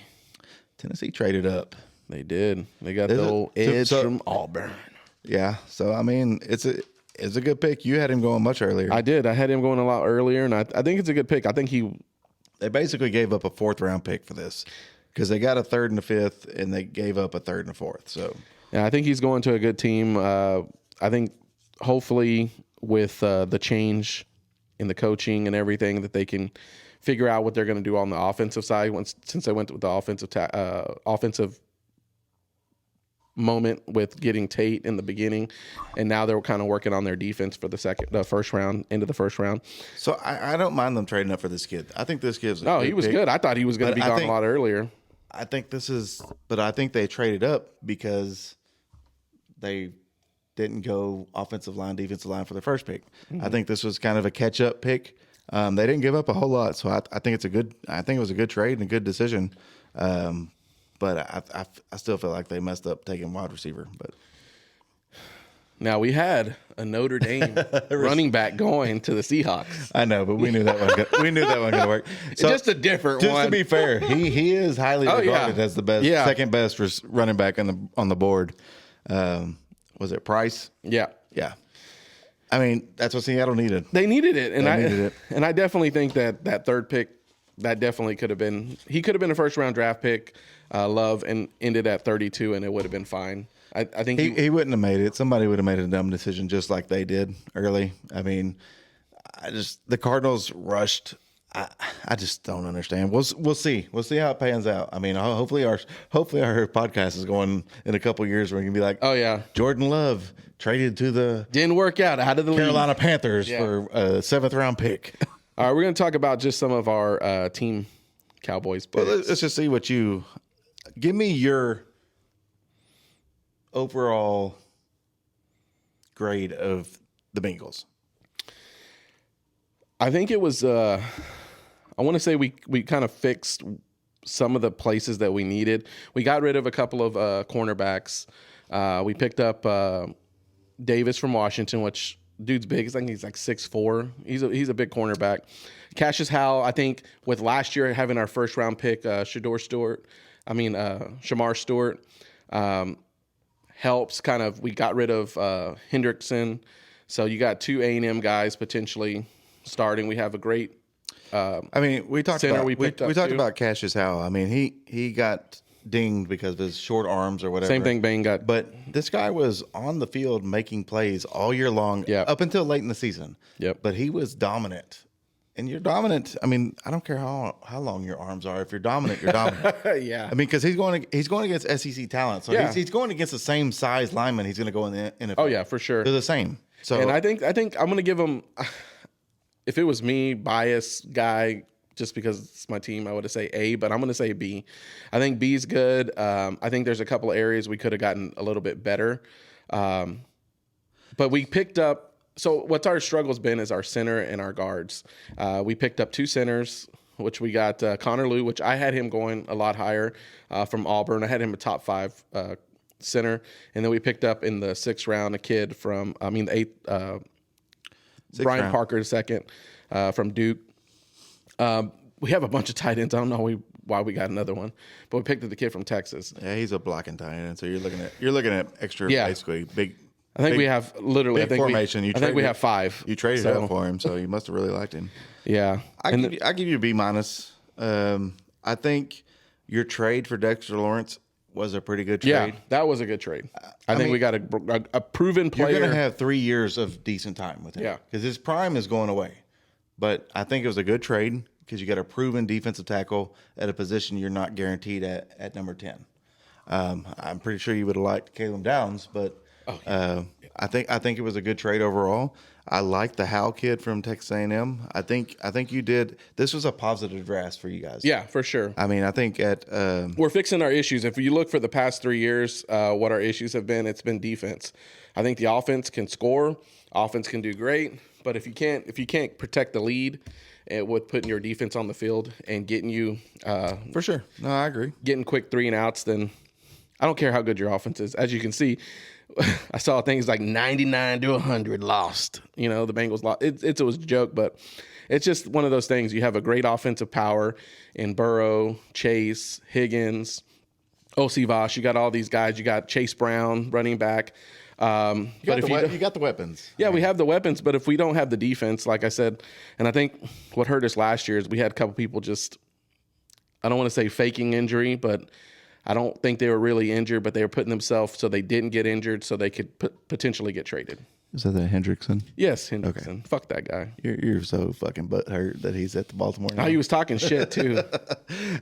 traded up. They did. They got the old edge from Auburn. Yeah. So I mean, it's a good pick. You had him going much earlier. I did. I had him going a lot earlier, and I think it's a good pick. I think they basically gave up a 4th round pick for this because they got a third and a fifth, and they gave up a third and a fourth. So Yeah, I think he's going to a good team. I think hopefully with the change in the coaching and everything that they can figure out what they're going to do on the offensive side since they went with the offensive moment with getting Tate in the beginning, and now they're kind of working on their defense for the first round, into the first round. So I don't mind them trading up for this kid. I think this kid's he was good. I thought he was going to be gone a lot earlier. I think I think they traded up because they didn't go offensive line, defensive line for the first pick. Mm-hmm. I think this was kind of a catch-up pick. They didn't give up a whole lot, so I think it was a good trade and a good decision. But I still feel like they messed up taking wide receiver. But now we had a Notre Dame running back going to the Seahawks. I know, but we knew that one. We knew that one going to work. So, just a different one. Just to be fair, he is highly regarded as the best, second best running back on the board. Was it Price? Yeah. I mean, that's what Seattle needed. They needed it, and I definitely think that third pick, that definitely could have been. He could have been a first round draft pick, Love, and ended at 32, and it would have been fine. I think he wouldn't have made it. Somebody would have made a dumb decision just like they did early. I mean, the Cardinals rushed. I just don't understand. We'll see. We'll see how it pans out. I mean, hopefully our podcast is going in a couple of years where we can be like, oh yeah, Jordan Love traded to the didn't work out of the Carolina Panthers for a 7th round pick. All right, we're going to talk about just some of our team Cowboys picks. Well, let's just see what you give me your overall grade of the Bengals. I think it was. I want to say we kind of fixed some of the places that we needed. We got rid of a couple of cornerbacks. We picked up Davis from Washington, which dude's big. I think he's like 6'4". He's a big cornerback. Cassius Howell, I think with last year having our first round pick, Shamar Stewart, helps kind of. We got rid of Hendrickson, so you got 2 A&M guys potentially starting. We have a great. We talked about Cassius Howell. I mean, he got dinged because of his short arms or whatever. Same thing Bain got. But this guy was on the field making plays all year long, up until late in the season. Yep. But he was dominant. And you're dominant. I mean, I don't care how long your arms are. If you're dominant, you're dominant. Yeah. I mean, because he's going against SEC talent. So he's going against the same size lineman he's going to go in the NFL. Oh, yeah, for sure. They're the same. So, and I think I'm going to give him – if it was me, bias guy, just because it's my team, I would have say A, but I'm going to say B. I think B's good. I think there's a couple of areas we could have gotten a little bit better. But we picked up – so what's our struggle's been is our center and our guards. We picked up 2 centers, which we got Connor Lew, which I had him going a lot higher from Auburn. I had him a top 5 center. And then we picked up in the 6th round a kid from – the 8th Brian round. Parker, second, from Duke. We have a bunch of tight ends. I don't know why we got another one, but we picked up the kid from Texas. Yeah, he's a blocking tight end. So you're looking at extra, basically big. I think we have literally. I think formation. I think we have 5. You traded up for him, so you must have really liked him. Yeah, I give you a B minus. I think your trade for Dexter Lawrence was a pretty good trade. Yeah, that was a good trade. I think we got a proven player. You're going to have 3 years of decent time with him. Yeah. Because his prime is going away. But I think it was a good trade because you got a proven defensive tackle at a position you're not guaranteed at number 10. I'm pretty sure you would have liked Caleb Downs, but I think it was a good trade overall. I like the Howell kid from Texas A&M. I think you did. This was a positive draft for you guys. Yeah, for sure. I mean, I think we're fixing our issues. If you look for the past 3 years, what our issues have been, it's been defense. I think the offense can score, offense can do great, but if you can't protect the lead, with putting your defense on the field and getting you for sure. No, I agree. Getting quick 3 and outs, then I don't care how good your offense is. As you can see, I saw things like 99 to 100 lost. You know, the Bengals lost. It was a joke, but it's just one of those things. You have a great offensive power in Burrow, Chase, Higgins, O.C. Voss. You got all these guys. You got Chase Brown, running back. You got the weapons. Yeah, we have the weapons, but if we don't have the defense, like I said, and I think what hurt us last year is we had a couple people just I don't want to say faking injury, but I don't think they were really injured, but they were putting themselves so they didn't get injured so they could potentially get traded. Is that Hendrickson? Yes, Hendrickson. Okay. Fuck that guy. You're so fucking butthurt that he's at the Baltimore now. Oh, he was talking shit too.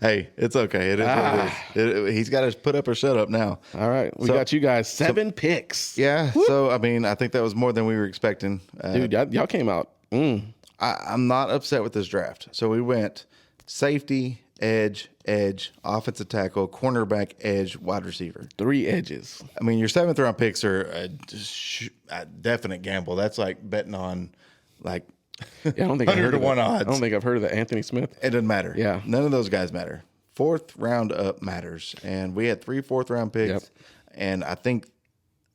Hey, it's okay. It is what it is. He's got to put up or shut up now. All right. We got you guys 7 picks. Yeah. Whoop. So, I mean, I think that was more than we were expecting. Dude, y'all came out. I'm not upset with this draft. So we went safety, edge, offensive tackle, cornerback, edge, wide receiver. 3 edges. I mean, your 7th round picks are a definite gamble. That's like betting on like I don't think 100 to 1 odds. I don't think I've heard of the Anthony Smith. It doesn't matter. Yeah. None of those guys matter. 4th round up matters. And we had 3 4th round picks. Yep. And I think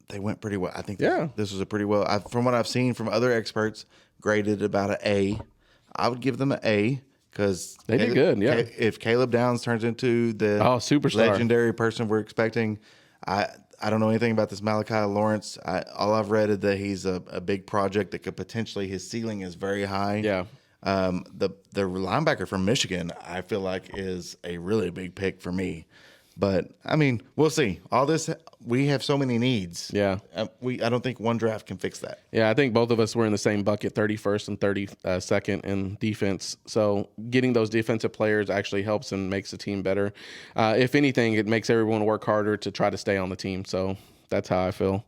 they went pretty well. I think this was a pretty well, from what I've seen from other experts, graded about an A. I would give them an A. Because they did good, yeah. If Caleb Downs turns into the superstar, legendary person we're expecting, I don't know anything about this Malachi Lawrence. All I've read is that he's a big project that could potentially, his ceiling is very high. Yeah. The linebacker from Michigan, I feel like is a really big pick for me. But I mean, we'll see. All this, we have so many needs. Yeah, I don't think one draft can fix that. Yeah, I think both of us were in the same bucket, 31st and 32nd in defense. So getting those defensive players actually helps and makes the team better. If anything, it makes everyone work harder to try to stay on the team. So that's how I feel.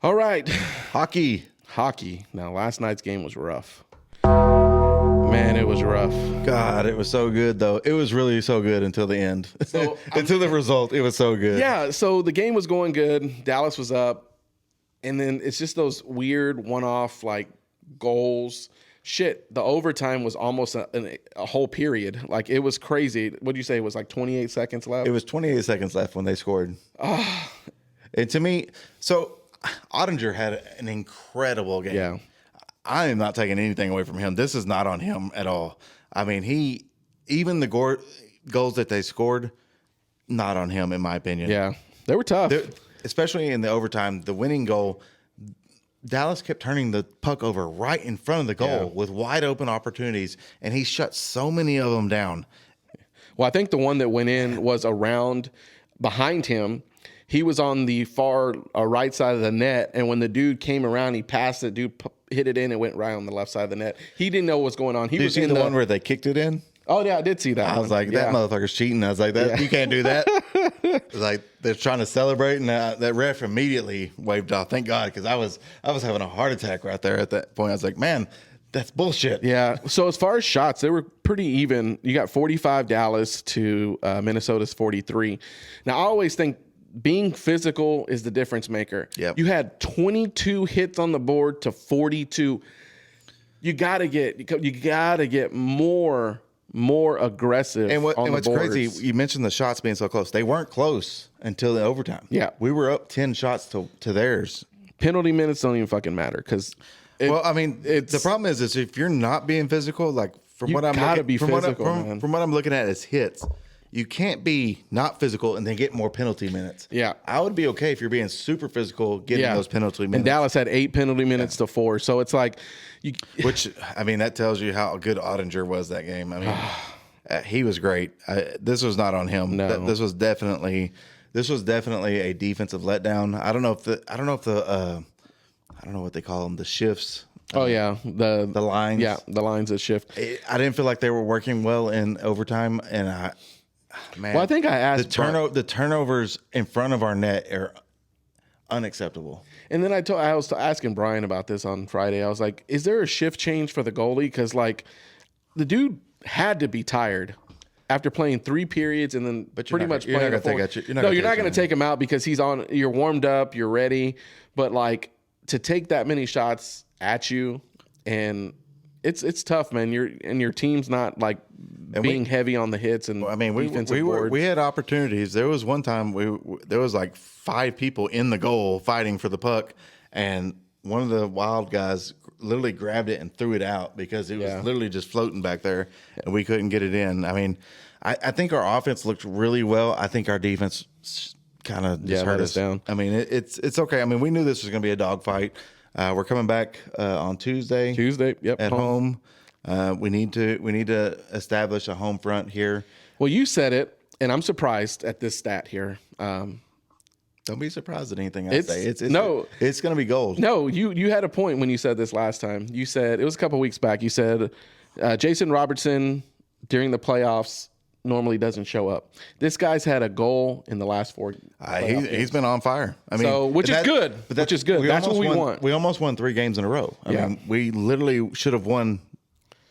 All right, Hockey. Now, last night's game was rough. Man, it was rough. God, it was so good, though. It was really so good until the end. So, until the result, it was so good. Yeah, so the game was going good. Dallas was up. And then it's just those weird one-off, like, goals. Shit, the overtime was almost a whole period. Like, it was crazy. What did you say? It was like 28 seconds left? It was 28 seconds left when they scored. And to me, so Ottinger had an incredible game. Yeah. I am not taking anything away from him. This is not on him at all. I mean, even the goals that they scored, not on him, in my opinion. Yeah, they were tough. Especially in the overtime, the winning goal, Dallas kept turning the puck over right in front of the goal with wide open opportunities, and he shut so many of them down. Well, I think the one that went in was around behind him. He was on the far right side of the net, and when the dude came around, he passed it. Dude hit it in and went right on the left side of the net. He didn't know what was going on. Did you see the one where they kicked it in? Oh, yeah, I did see that. I was like, that motherfucker's cheating. I was like, you can't do that. It was like they're trying to celebrate, and that ref immediately waved off. Thank God, because I was having a heart attack right there at that point. I was like, man, that's bullshit. Yeah. So as far as shots, they were pretty even. You got 45 Dallas to Minnesota's 43. Now, I always think being physical is the difference maker. Yep. You had 22 hits on the board to 42. You gotta get more aggressive. And what's boards. crazy, you mentioned the shots being so close. They weren't close until the overtime. Yeah. We were up 10 shots to theirs. Penalty minutes don't even fucking matter because. Well, I mean, the problem is if you're not being physical, like from what I'm looking at as hits. You can't be not physical and then get more penalty minutes. Yeah. I would be okay if you're being super physical, getting those penalty minutes. And Dallas had 8 penalty minutes to 4. So it's like... Which, I mean, that tells you how good Ottinger was that game. I mean, he was great. This was not on him. No. This was definitely a defensive letdown. I don't know what they call them, the shifts. Oh, yeah. The lines. Yeah, the lines that shift. I didn't feel like they were working well in overtime, and man, well, I think I asked the turnovers in front of our net are unacceptable. And then I was asking Brian about this on Friday. I was like, "Is there a shift change for the goalie? Because like, the dude had to be tired after playing 3 periods and then pretty much playing. You're not going to take him out because he's on. You're warmed up, you're ready. But like to take that many shots at you, and it's tough, man. Your team's not like being heavy on the hits and we had opportunities. There was one time there was like 5 people in the goal fighting for the puck, and one of the Wild guys literally grabbed it and threw it out because it was literally just floating back there, and we couldn't get it in. I mean, I think our offense looked really well. I think our defense kind of just hurt us down. I mean, it's okay. I mean, we knew this was going to be a dogfight. We're coming back on Tuesday. Yep. At home. We need to establish a home front here. Well, you said it, and I'm surprised at this stat here. Don't be surprised at anything I say. It's no, it's going to be gold. No, you had a point when you said this last time. You said it was a couple weeks back. You said Jason Robertson during the playoffs normally doesn't show up. This guy's had a goal in the last 4. He's been on fire. I mean, which is good. Which is good. That's what we want. We almost won 3 games in a row. I mean, we literally should have won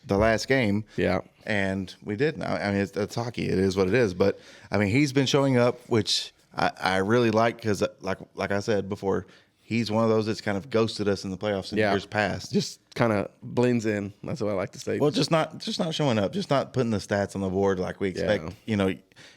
the last game. Yeah. And we didn't. I mean, it's hockey. It is what it is. But I mean, he's been showing up, which I really like because, like I said before, he's one of those that's kind of ghosted us in the playoffs in years past. Just kind of blends in. That's what I like to say. Well, just not showing up, just not putting the stats on the board like we expect. Yeah. You know,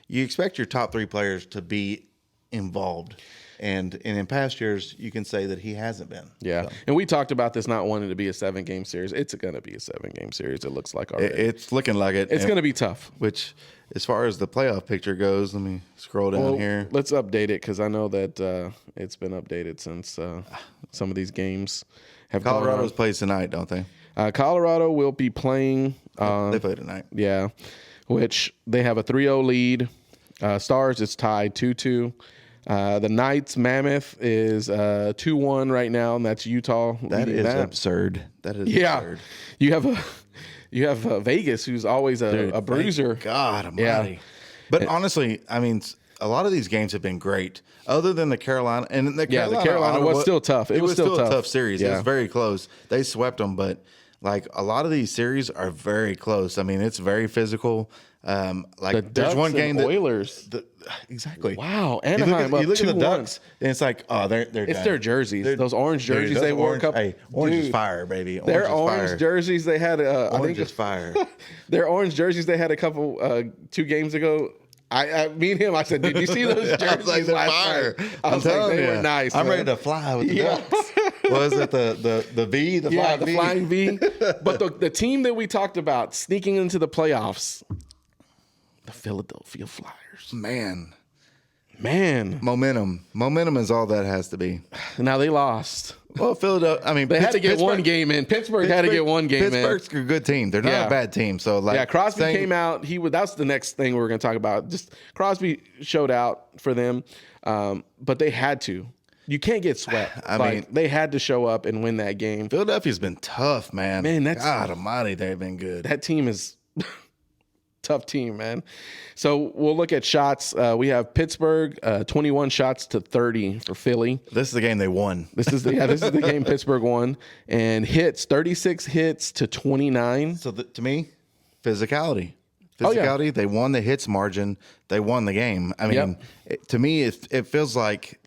you expect your top 3 players to be involved. And in past years, you can say that he hasn't been. Yeah. So. And we talked about this not wanting to be a 7-game series. It's going to be a 7-game series, it looks like already. It's looking like it. It's going to be tough. Which, as far as the playoff picture goes, let me scroll down here. Let's update it because I know that it's been updated since some of these games have gone on. Colorado's plays tonight, don't they? Colorado will be playing. They play tonight. Yeah. Which they have a 3-0 lead. Stars, it's tied 2-2. The Knights Mammoth is 2-1 right now, and that's Utah. That is absurd. That is absurd. You have Vegas, who's always a bruiser. God almighty. Yeah. But honestly, I mean, a lot of these games have been great. Other than the Carolina and the Carolina was still tough. It was still a tough series. Yeah. It was very close. They swept them, but like a lot of these series are very close. I mean, it's very physical. Like there's one game that Oilers. Exactly. Wow. Anaheim you look at the up 2-1. Ducks, and it's like, oh, they're it's done. their jerseys. Those orange jerseys they wore. Orange is fire, baby. Their orange jerseys they had. Orange is fire. Their orange jerseys they had a couple 2 games ago. Me and him, I said, did you see those jerseys? I was like, they're fire. I was like, they were nice. I'm ready to fly with the Ducks. Was it the V? The flying V. But the team that we talked about sneaking into the playoffs, the Philadelphia Flyers. Man. Momentum is all that has to be. Now they lost. Well, Philadelphia, I mean, they had to get one game in. Pittsburgh had to get one game in. Pittsburgh's a good team. They're not a bad team. So Crosby came out. That's the next thing we were going to talk about. Just Crosby showed out for them, but they had to. You can't get swept. I mean, they had to show up and win that game. Philadelphia's been tough, man. God almighty, they've been good. That team is tough team, man. So we'll look at shots. We have Pittsburgh, 21 shots to 30 for Philly. This is the game they won. This is the game Pittsburgh won. And hits, 36 hits to 29. So to me, physicality. They won the hits margin. They won the game. I mean, to me, it feels like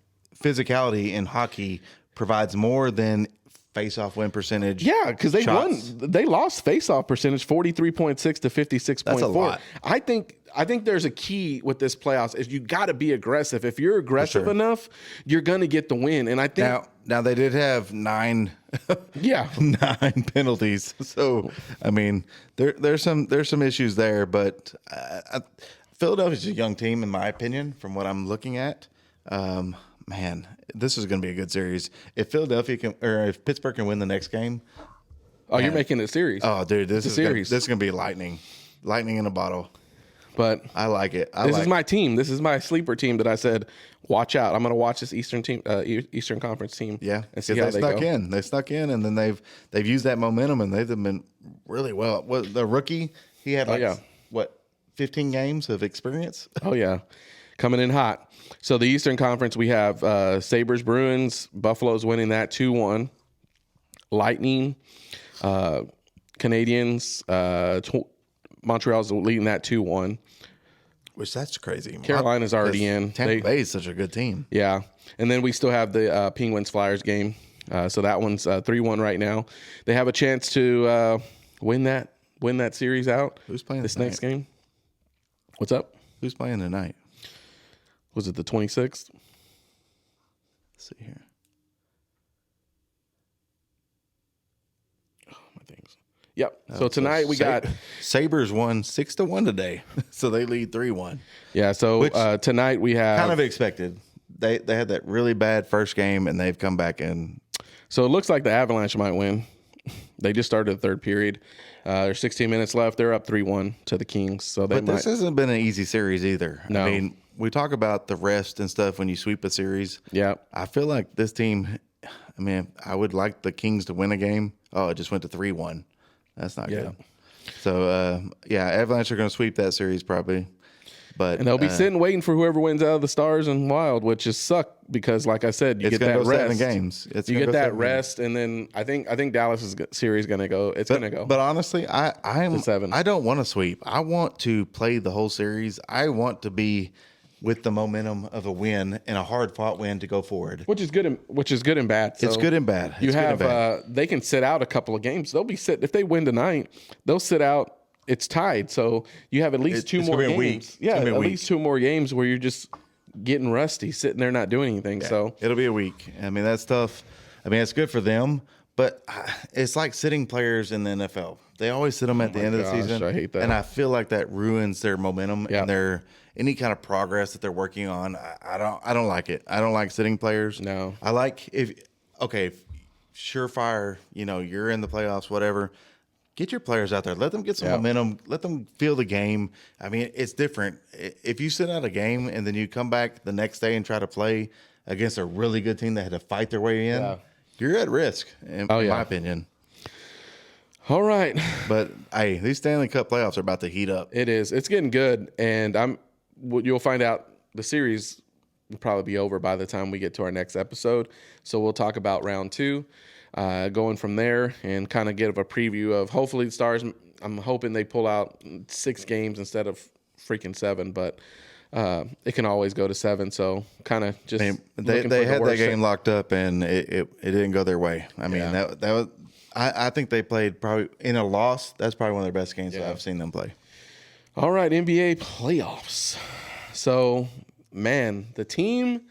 physicality in hockey provides more than face-off win percentage. Yeah, because they won. They lost face-off percentage 43.6 to 56.4. That's a lot. I think there's a key with this playoffs is you got to be aggressive. If you're aggressive enough, you're going to get the win. And I think now they did have 9 penalties. So I mean, there's some issues there, but Philadelphia's a young team in my opinion from what I'm looking at. Man, this is going to be a good series. If if Pittsburgh can win the next game. Oh, you're making it series. Oh, dude, this is going to be lightning in a bottle. But I like it. This is my team. This is my sleeper team that I said, watch out. I'm going to watch this Eastern Conference team. Yeah, and see how they go. They snuck in, and then they've used that momentum, and they've been really well. The rookie, he had 15 games of experience. Oh yeah, coming in hot. So the Eastern Conference, we have Sabres, Bruins, Buffalo's winning that 2-1. Lightning, Canadiens, Montreal's leading that 2-1. Which that's crazy. Carolina's already in. Tampa Bay is such a good team. Yeah, and then we still have the Penguins Flyers game. So that one's 3-1 right now. They have a chance to win that series out. Who's playing this next game? What's up? Who's playing tonight? Was it the 26th? Let's see here. Oh, my things. Yep. So tonight we got Sabres won 6-1 today, so they lead 3-1. Yeah. So tonight we have kind of expected. They had that really bad first game, and they've come back in. So it looks like the Avalanche might win. They just started the third period. There's 16 minutes left. They're up 3-1 to the Kings. So they But this hasn't been an easy series either. No. I mean, we talk about the rest and stuff when you sweep a series. Yeah. I feel like this team, I mean, I would like the Kings to win a game. Oh, it just went to 3-1. That's not good. So, Avalanche are going to sweep that series probably. But And they'll be sitting waiting for whoever wins out of the Stars and Wild, which is suck because, like I said, you it's get going to that go rest. 7 games. You get that rest, and then I think Dallas' series going to go. It's going to go. But honestly, I'm 7. I don't want to sweep. I want to play the whole series. I want to be with the momentum of a win and a hard fought win to go forward. Which is good and bad. So it's good and bad. You have they can sit out a couple of games. They'll be sit if they win tonight. They'll sit out. It's tied, so you have at least 2 more games. Yeah, at least 2 more games where you're just getting rusty, sitting there not doing anything. Yeah, so it'll be a week. I mean, that's tough. I mean, it's good for them, but it's like sitting players in the NFL. They always sit them at the end of the season. I hate that, and I feel like that ruins their momentum and their any kind of progress that they're working on. I don't like it. I don't like sitting players. No, I like if surefire. You know, you're in the playoffs, whatever. Get your players out there. Let them get some momentum. Let them feel the game. I mean, it's different. If you sit out a game and then you come back the next day and try to play against a really good team that had to fight their way in, you're at risk, in my opinion. All right. But, hey, these Stanley Cup playoffs are about to heat up. It is. It's getting good, and you'll find out the series will probably be over by the time we get to our next episode. So we'll talk about round 2. Going from there and kind of give a preview of hopefully the Stars. I'm hoping they pull out 6 games instead of freaking 7, but it can always go to 7. So kind of just they had that game locked up and it didn't go their way. I mean that was I think they played probably in a loss. That's probably one of their best games that I've seen them play. All right, NBA playoffs. So man, the team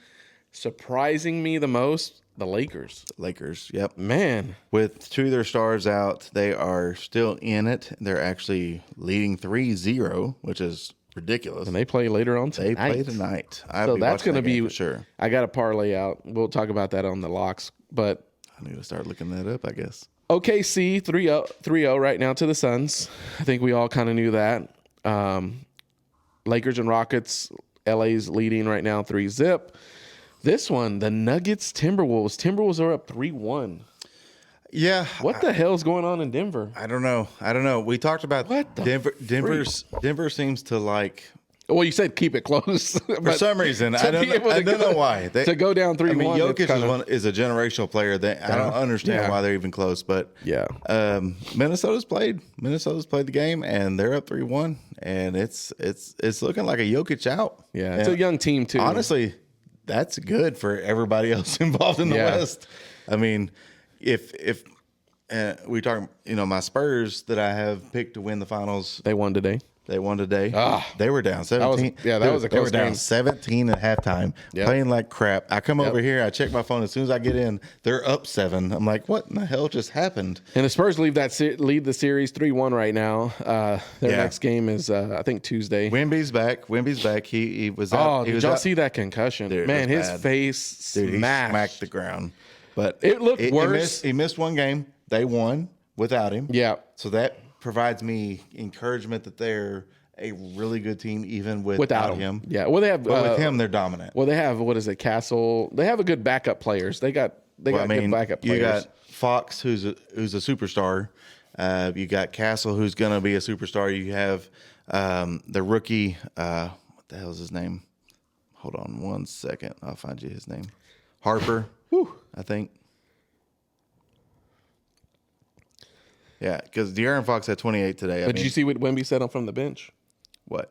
surprising me the most. The Lakers, yep. Man. With 2 of their stars out, they are still in it. They're actually leading 3-0, which is ridiculous. And they play later on tonight. They play tonight. So that's going to be, for sure. I got a parlay out. We'll talk about that on the locks. But I need to start looking that up, I guess. OKC 3-0 right now to the Suns. I think we all kind of knew that. Lakers and Rockets, LA's leading right now 3-0. This one, the Nuggets, Timberwolves. Timberwolves are up 3-1. Yeah. What the hell's going on in Denver? I don't know. We talked about Denver seems to like. Well, you said keep it close. For some reason, I don't know why. To go down 3-1. I mean, Jokic is a generational player. I don't understand why they're even close. But Minnesota's played the game, and they're up 3-1. And it's looking like a Jokic out. Yeah, it's a young team, too. Honestly, that's good for everybody else involved in the West. I mean, if we talk, my Spurs that I have picked to win the finals, they won today. They were down 17. That was a close They were down game. 17 at halftime, playing like crap. I come over here, I check my phone. As soon as I get in, they're up 7. I'm like, what in the hell just happened? And the Spurs lead the series 3-1 right now. Their next game is, I think, Tuesday. Wemby's back. He was out. Oh, did y'all see that concussion? Dude, man, his face smashed. He smacked the ground. But it looked worse. He missed one game. They won without him. Yeah. So that provides me encouragement that they're a really good team even without him. Yeah. Well, they have. But with him, they're dominant. Well, they have Castle. They have a good backup players. They got good backup players. You got Fox, who's a superstar. You got Castle, who's going to be a superstar. You have the rookie. What the hell is his name? Hold on 1 second. I'll find you his name. Harper, I think. Yeah, because De'Aaron Fox had 28 today. But did you see what Wemby said from the bench? What?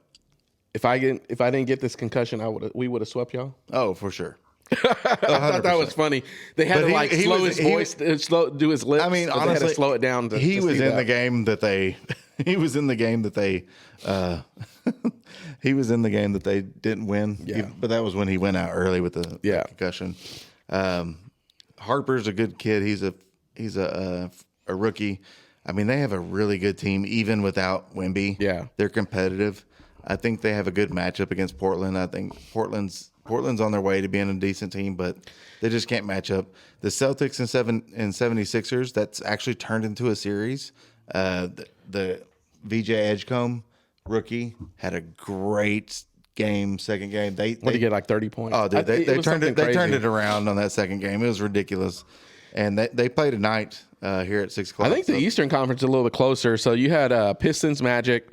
If I didn't get this concussion, we would have swept y'all. Oh, for sure. I thought that was funny. They had to slow his voice, do his lips. I mean, honestly, they had to slow it down. He was in the game that they. He was in the game that they. He was in the game that they didn't win. Yeah. But that was when he went out early with the concussion. Harper's a good kid. He's a rookie. I mean, they have a really good team even without Wemby. Yeah, they're competitive. I think they have a good matchup against Portland. I think Portland's on their way to being a decent team, but they just can't match up. The Celtics and 76ers, that's actually turned into a series. the VJ Edgecombe rookie had a great game. Second game, they What did he get, like 30 points? Oh, dude, they turned it. They crazy. turned it around on that second game. It was ridiculous, and they play tonight here at 6 o'clock. I think the Eastern Conference is a little bit closer. So you had Pistons, Magic.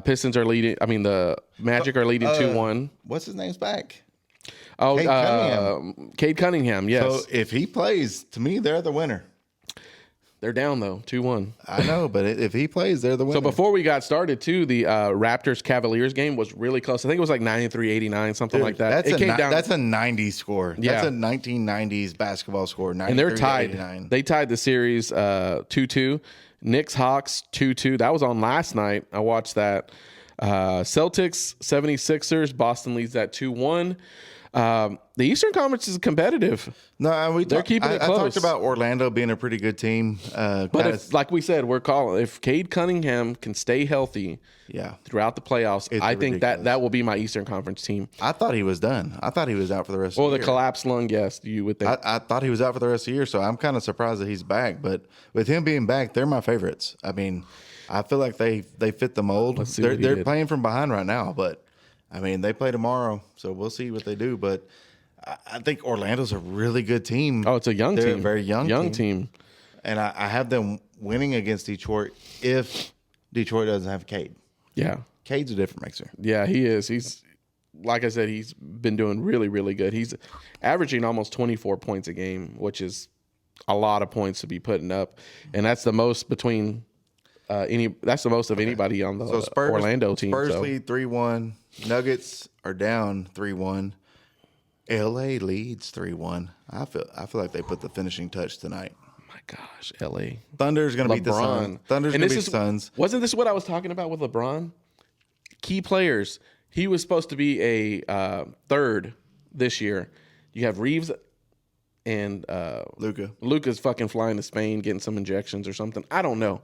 Pistons are leading. I mean, the Magic are leading 2-1. What's his name's back? Oh, Cade Cunningham. Cade Cunningham. Yes, So if he plays, to me, they're the winner. they're down though, 2-1. I know, but if he plays, they're the winner. So before we got started, too, the Raptors Cavaliers game was really close. I think it was like 93-89, something like that. That's It came down. That's a 90s score. Yeah. That's a 1990s basketball score. And they're tied. They tied the series 2-2. Knicks Hawks 2-2. That was on last night. I watched that. Celtics 76ers. Boston leads that 2-1. The Eastern Conference is competitive. No, They're keeping it I close. talked about Orlando being a pretty good team. But if, like we said, if Cade Cunningham can stay healthy yeah, throughout the playoffs, It's I think ridiculous. that will be my Eastern Conference team. I thought he was done. I thought he was out for the rest Well, of the the year. collapsed lung, yes, you would think. I thought he was out for the rest of the year, so I'm kind of surprised that he's back. But with him being back, they're my favorites. I mean, I feel like they fit the mold. Let's see what he They're did. playing from behind right now, but I mean, they play tomorrow, so we'll see what they do. But I think Orlando's a really good team. Oh, it's a young They're team. a very young team. And I have them winning against Detroit if Detroit doesn't have Cade. Yeah. Cade's a different mixer. Yeah, he is. He's, like I said, he's been doing really, really good. He's averaging almost 24 points a game, which is a lot of points to be putting up. And that's the most between that's the most of anybody on the Orlando team. Spurs so. lead 3-1. Nuggets are down 3-1. LA leads 3-1. I feel like they put the finishing touch tonight. My gosh, LA. Thunder's going to beat the Suns. Thunder's going to beat the Suns. Wasn't this what I was talking about with LeBron? Key players. He was supposed to be a third this year. You have Reeves and Luka. Luka's fucking flying to Spain, getting some injections or something. I don't know.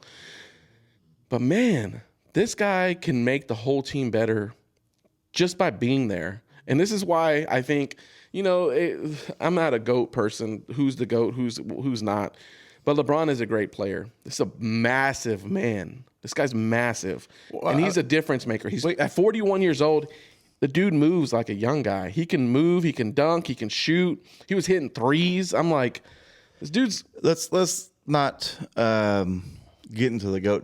But man, this guy can make the whole team better just by being there. And this is why I think, I'm not a GOAT person. Who's the GOAT? Who's not? But LeBron is a great player. This is a massive man. This guy's massive. And he's a difference maker. He's at 41 years old. The dude moves like a young guy. He can move. He can dunk. He can shoot. He was hitting threes. I'm like, this dude's. Let's not get into the GOAT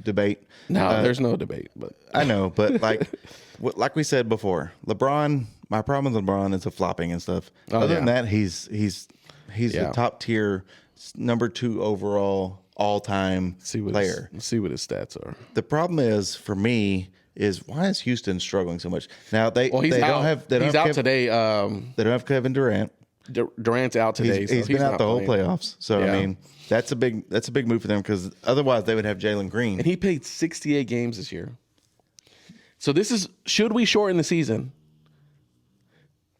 debate. No, there's no debate. But I know, but like we said before, LeBron. My problem with LeBron is the flopping and stuff. Other than that, he's a top tier, number 2 overall all time player. See what his stats are. The problem is for me is why is Houston struggling so much? Now they He's don't have today. They don't have Kevin Durant. Durant's out today. He's been out the whole playoffs. So Yeah. I mean that's a big move for them because otherwise they would have Jalen Green. And he played 68 games this year. So should we shorten the season?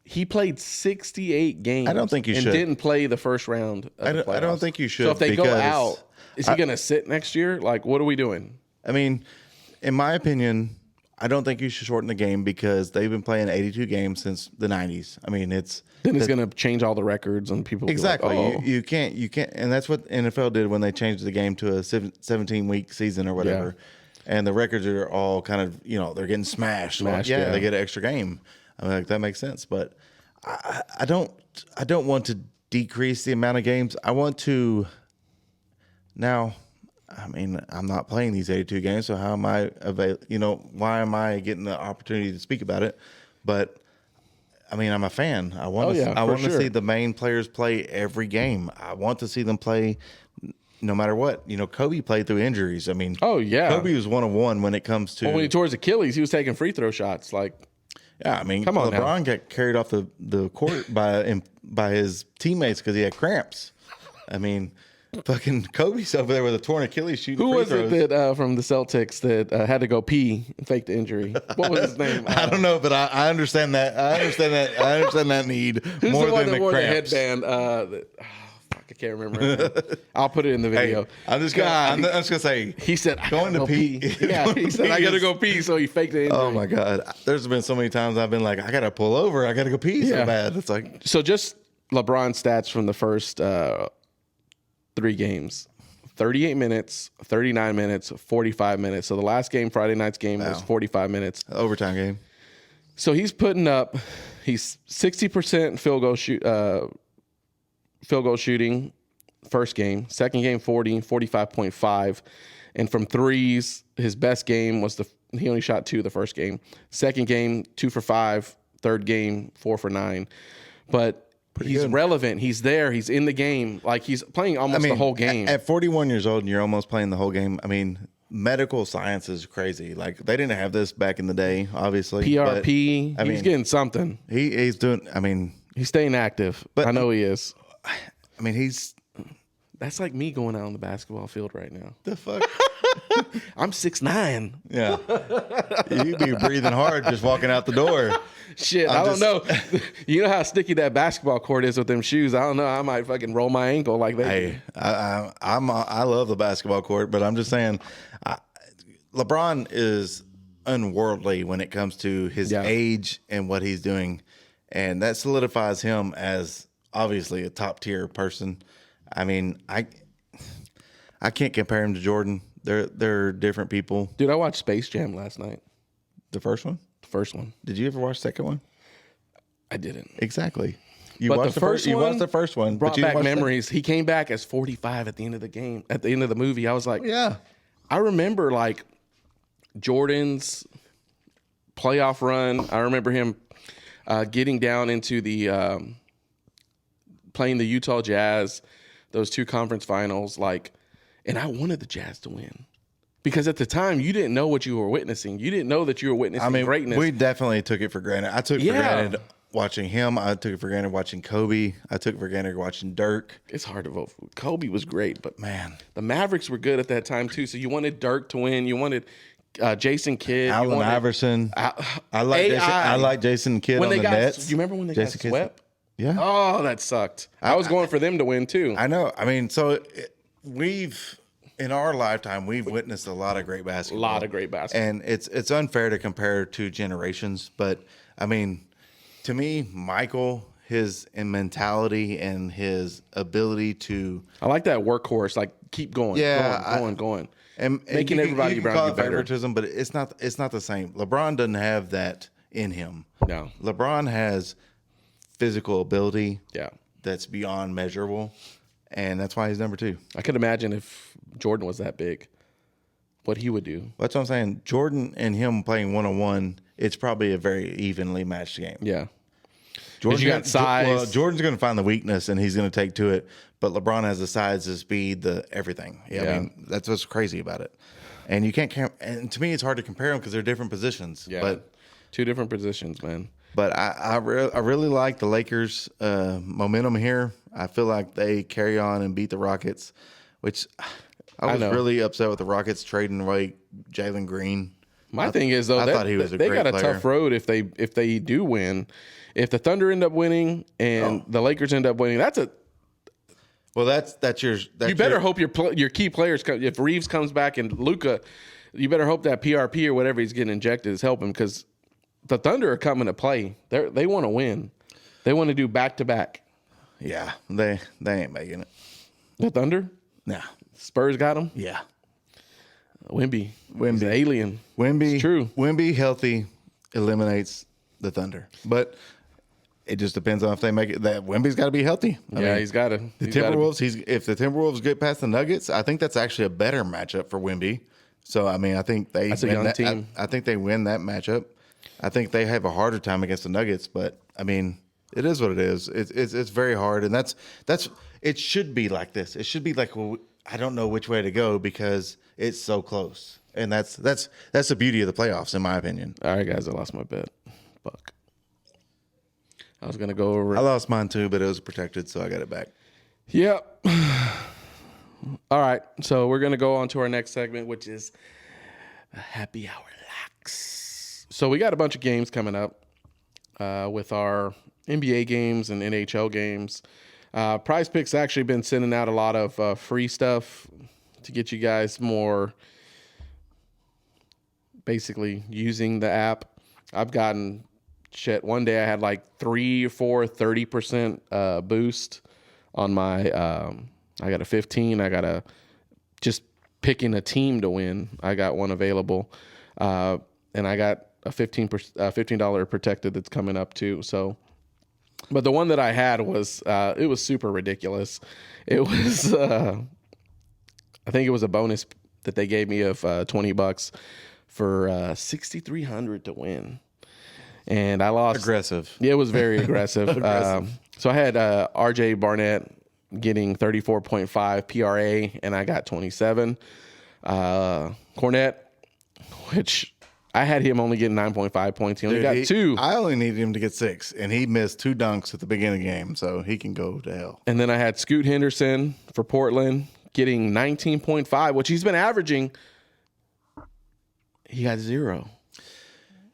He played 68 games. I don't think you and should. didn't play the first round of the I don't playoffs. think you should. So if they go because out, is he going to sit next year? Like, what are we doing? I mean, in my opinion, I don't think you should shorten the game because they've been playing 82 games since the 90s. I mean, it's going to change all the records and people. exactly. Be like, oh. You can't, and that's what NFL did when they changed the game to a 17-week season or whatever. Yeah. And the records are all kind of, they're getting smashed. Yeah, they get an extra game. I mean, like, that makes sense, but I don't want to decrease the amount of games. I want to now. I mean, I'm not playing these 82 games, so how am I why am I getting the opportunity to speak about it? But I mean, I'm a fan. I want to see the main players play every game. I want to see them play no matter what. Kobe played through injuries. I mean, Kobe was 1-of-1 when it comes to when he tore his Achilles, he was taking free throw shots. Like, yeah, I mean, come on LeBron got carried off the court by his teammates because he had cramps. I mean, fucking Kobe's over there with a torn Achilles shooting who free was throws. it that from the Celtics that had to go pee and fake the injury? What was his name? I don't know, but I understand that. I understand that need Who's more the one than that the wore cramps. the headband? I can't remember his name. I'll put it in the video. Hey, I'm just gonna say he said going to pee. Yeah, he said I gotta go pee, so he faked the injury. Oh my god! There's been so many times I've been like, I gotta pull over. I gotta go pee so bad. It's like so. Just LeBron stats from the first 3 games: 38 minutes, 39 minutes, 45 minutes. So the last game, Friday night's game, was 45 minutes. Overtime game. So he's 60% field goal shooting first game. Second game, 45.5. And from threes, his best game was he only shot 2 the first game. Second game, 2 for 5. Third game, 4 for 9. But he's relevant. He's there. He's in the game. Like, he's playing almost the whole game. At 41 years old and you're almost playing the whole game, I mean, medical science is crazy. Like, they didn't have this back in the day, obviously. PRP. But, he's getting something. He's doing, I mean. He's staying active. But I know he is. I mean, That's like me going out on the basketball field right now. The fuck? I'm 6'9". Yeah. You'd be breathing hard just walking out the door. Shit, I don't know. You know how sticky that basketball court is with them shoes. I don't know. I might fucking roll my ankle like that. Hey, I love the basketball court, but I'm just saying, LeBron is unworldly when it comes to his age and what he's doing, and that solidifies him as obviously a top tier person. I mean, I can't compare him to Jordan. They're different people. Dude, I watched Space Jam last night. The first one? The first one. Did you ever watch the second one? I didn't. Exactly. You But watched the first one You watched the first one. Brought but you back watched memories. He came back as 45 at the end of the game. At the end of the movie, I was like, Yeah. I remember like Jordan's playoff run. I remember him getting down into the playing the Utah Jazz, those 2 conference finals, like, and I wanted the Jazz to win. Because at the time, you didn't know what you were witnessing. You didn't know that you were witnessing greatness. We definitely took it for granted. I took it for granted watching him. I took it for granted watching Kobe. I took it for granted watching Dirk. It's hard to vote for. Kobe was great, but Man, the Mavericks were good at that time too. So you wanted Dirk to win. You wanted Jason Kidd. Allen Iverson. I like Jason Kidd on the Nets. You remember when they got swept? Yeah. Oh, that sucked. I was going for them to win too. I know. I mean, so in our lifetime, we've witnessed a lot of great basketball. And it's unfair to compare 2 generations. But, I mean, to me, Michael, his mentality and his ability to... I like that workhorse. Like, keep going, going. And making everybody around you better. Favoritism, but it's not the same. LeBron doesn't have that in him. No. LeBron has physical ability that's beyond measurable. And that's why he's number 2. I could imagine if Jordan was that big, what he would do. That's what I'm saying. Jordan and him playing 1-on-1, it's probably a very evenly matched game. Yeah. Jordan's got size. Well, Jordan's going to find the weakness, and he's going to take to it. But LeBron has the size, the speed, the everything. Yeah. I mean, that's what's crazy about it. And you can't and to me, it's hard to compare them because they're different positions. Yeah. But 2 different positions, man. But I really like the Lakers' momentum here. I feel like they carry on and beat the Rockets, which I was really upset with the Rockets trading away Jalen Green. My thing is, though, I thought he was a great player. They got a tough road if they do win. If the Thunder end up winning and the Lakers end up winning, that's your. You better hope your key players. If Reeves comes back and Luka, you better hope that PRP or whatever he's getting injected is helping because the Thunder are coming to play. They want to win. They want to do back to back. Yeah, they ain't making it. The Thunder? Nah. Spurs got them? Yeah. Wemby. He's an alien. Wemby. It's true. Wemby healthy eliminates the Thunder. But it just depends on if they make it. That Wemby's got to be healthy. I mean, he's got to. The Timberwolves, if the Timberwolves get past the Nuggets, I think that's actually a better matchup for Wemby. So, I mean, I think that's a young team. I think they win that matchup. I think they have a harder time against the Nuggets, but, I mean, it is what it is. It's very hard, and that's it should be like this. It should be like, well, I don't know which way to go because it's so close, and that's the beauty of the playoffs, in my opinion. All right, guys, I lost my bet. Fuck. I was gonna go over. I lost mine too, but it was protected, so I got it back. Yep. All right, so we're gonna go on to our next segment, which is a happy hour lax. So we got a bunch of games coming up with our NBA games and NHL games. Prize Picks actually been sending out a lot of free stuff to get you guys more basically using the app. I've gotten shit. One day I had like 3 or 4 30% boost on my I got a 15, I got a just picking a team to win. I got one available, and I got a $15 protected that's coming up too. So, but the one that I had was it was super ridiculous. It was I think it was a bonus that they gave me of $20 for 6,300 to win, and I lost. Aggressive. Yeah, it was very aggressive. So I had R.J. Barnett getting 34.5 PRA, and I got 27. Cornette, which I had him only getting 9.5 points. He only got 2. I only needed him to get 6, and he missed 2 dunks at the beginning of the game, so he can go to hell. And then I had Scoot Henderson for Portland getting 19.5, which he's been averaging. He got 0.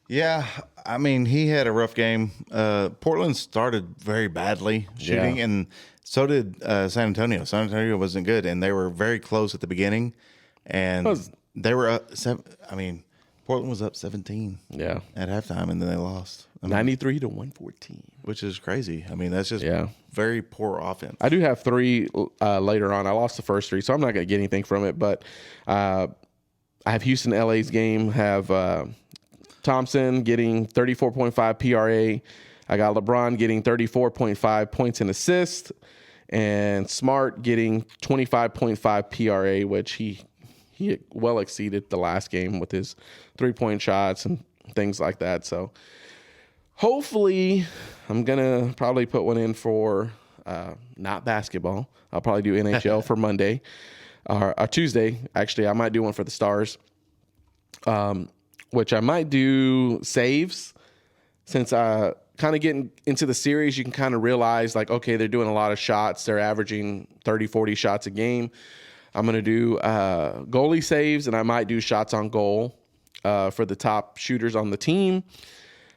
Yeah, I mean, he had a rough game. Portland started very badly shooting, and so did San Antonio. San Antonio wasn't good, and they were very close at the beginning, and they were up. Portland was up 17 at halftime, and then they lost. 93 to 114. Which is crazy. I mean, that's just very poor offense. I do have 3 later on. I lost the first 3, so I'm not going to get anything from it, but I have Houston LA's game, have Thompson getting 34.5 PRA. I got LeBron getting 34.5 points and assists, and Smart getting 25.5 PRA, which he well exceeded the last game with his 3-point shots and things like that. So hopefully I'm going to probably put one in for not basketball. I'll probably do NHL for Monday or Tuesday. Actually, I might do one for the Stars. Which I might do saves, since kind of getting into the series, you can kind of realize, like, okay, they're doing a lot of shots. They're averaging 30, 40 shots a game. I'm going to do goalie saves, and I might do shots on goal for the top shooters on the team.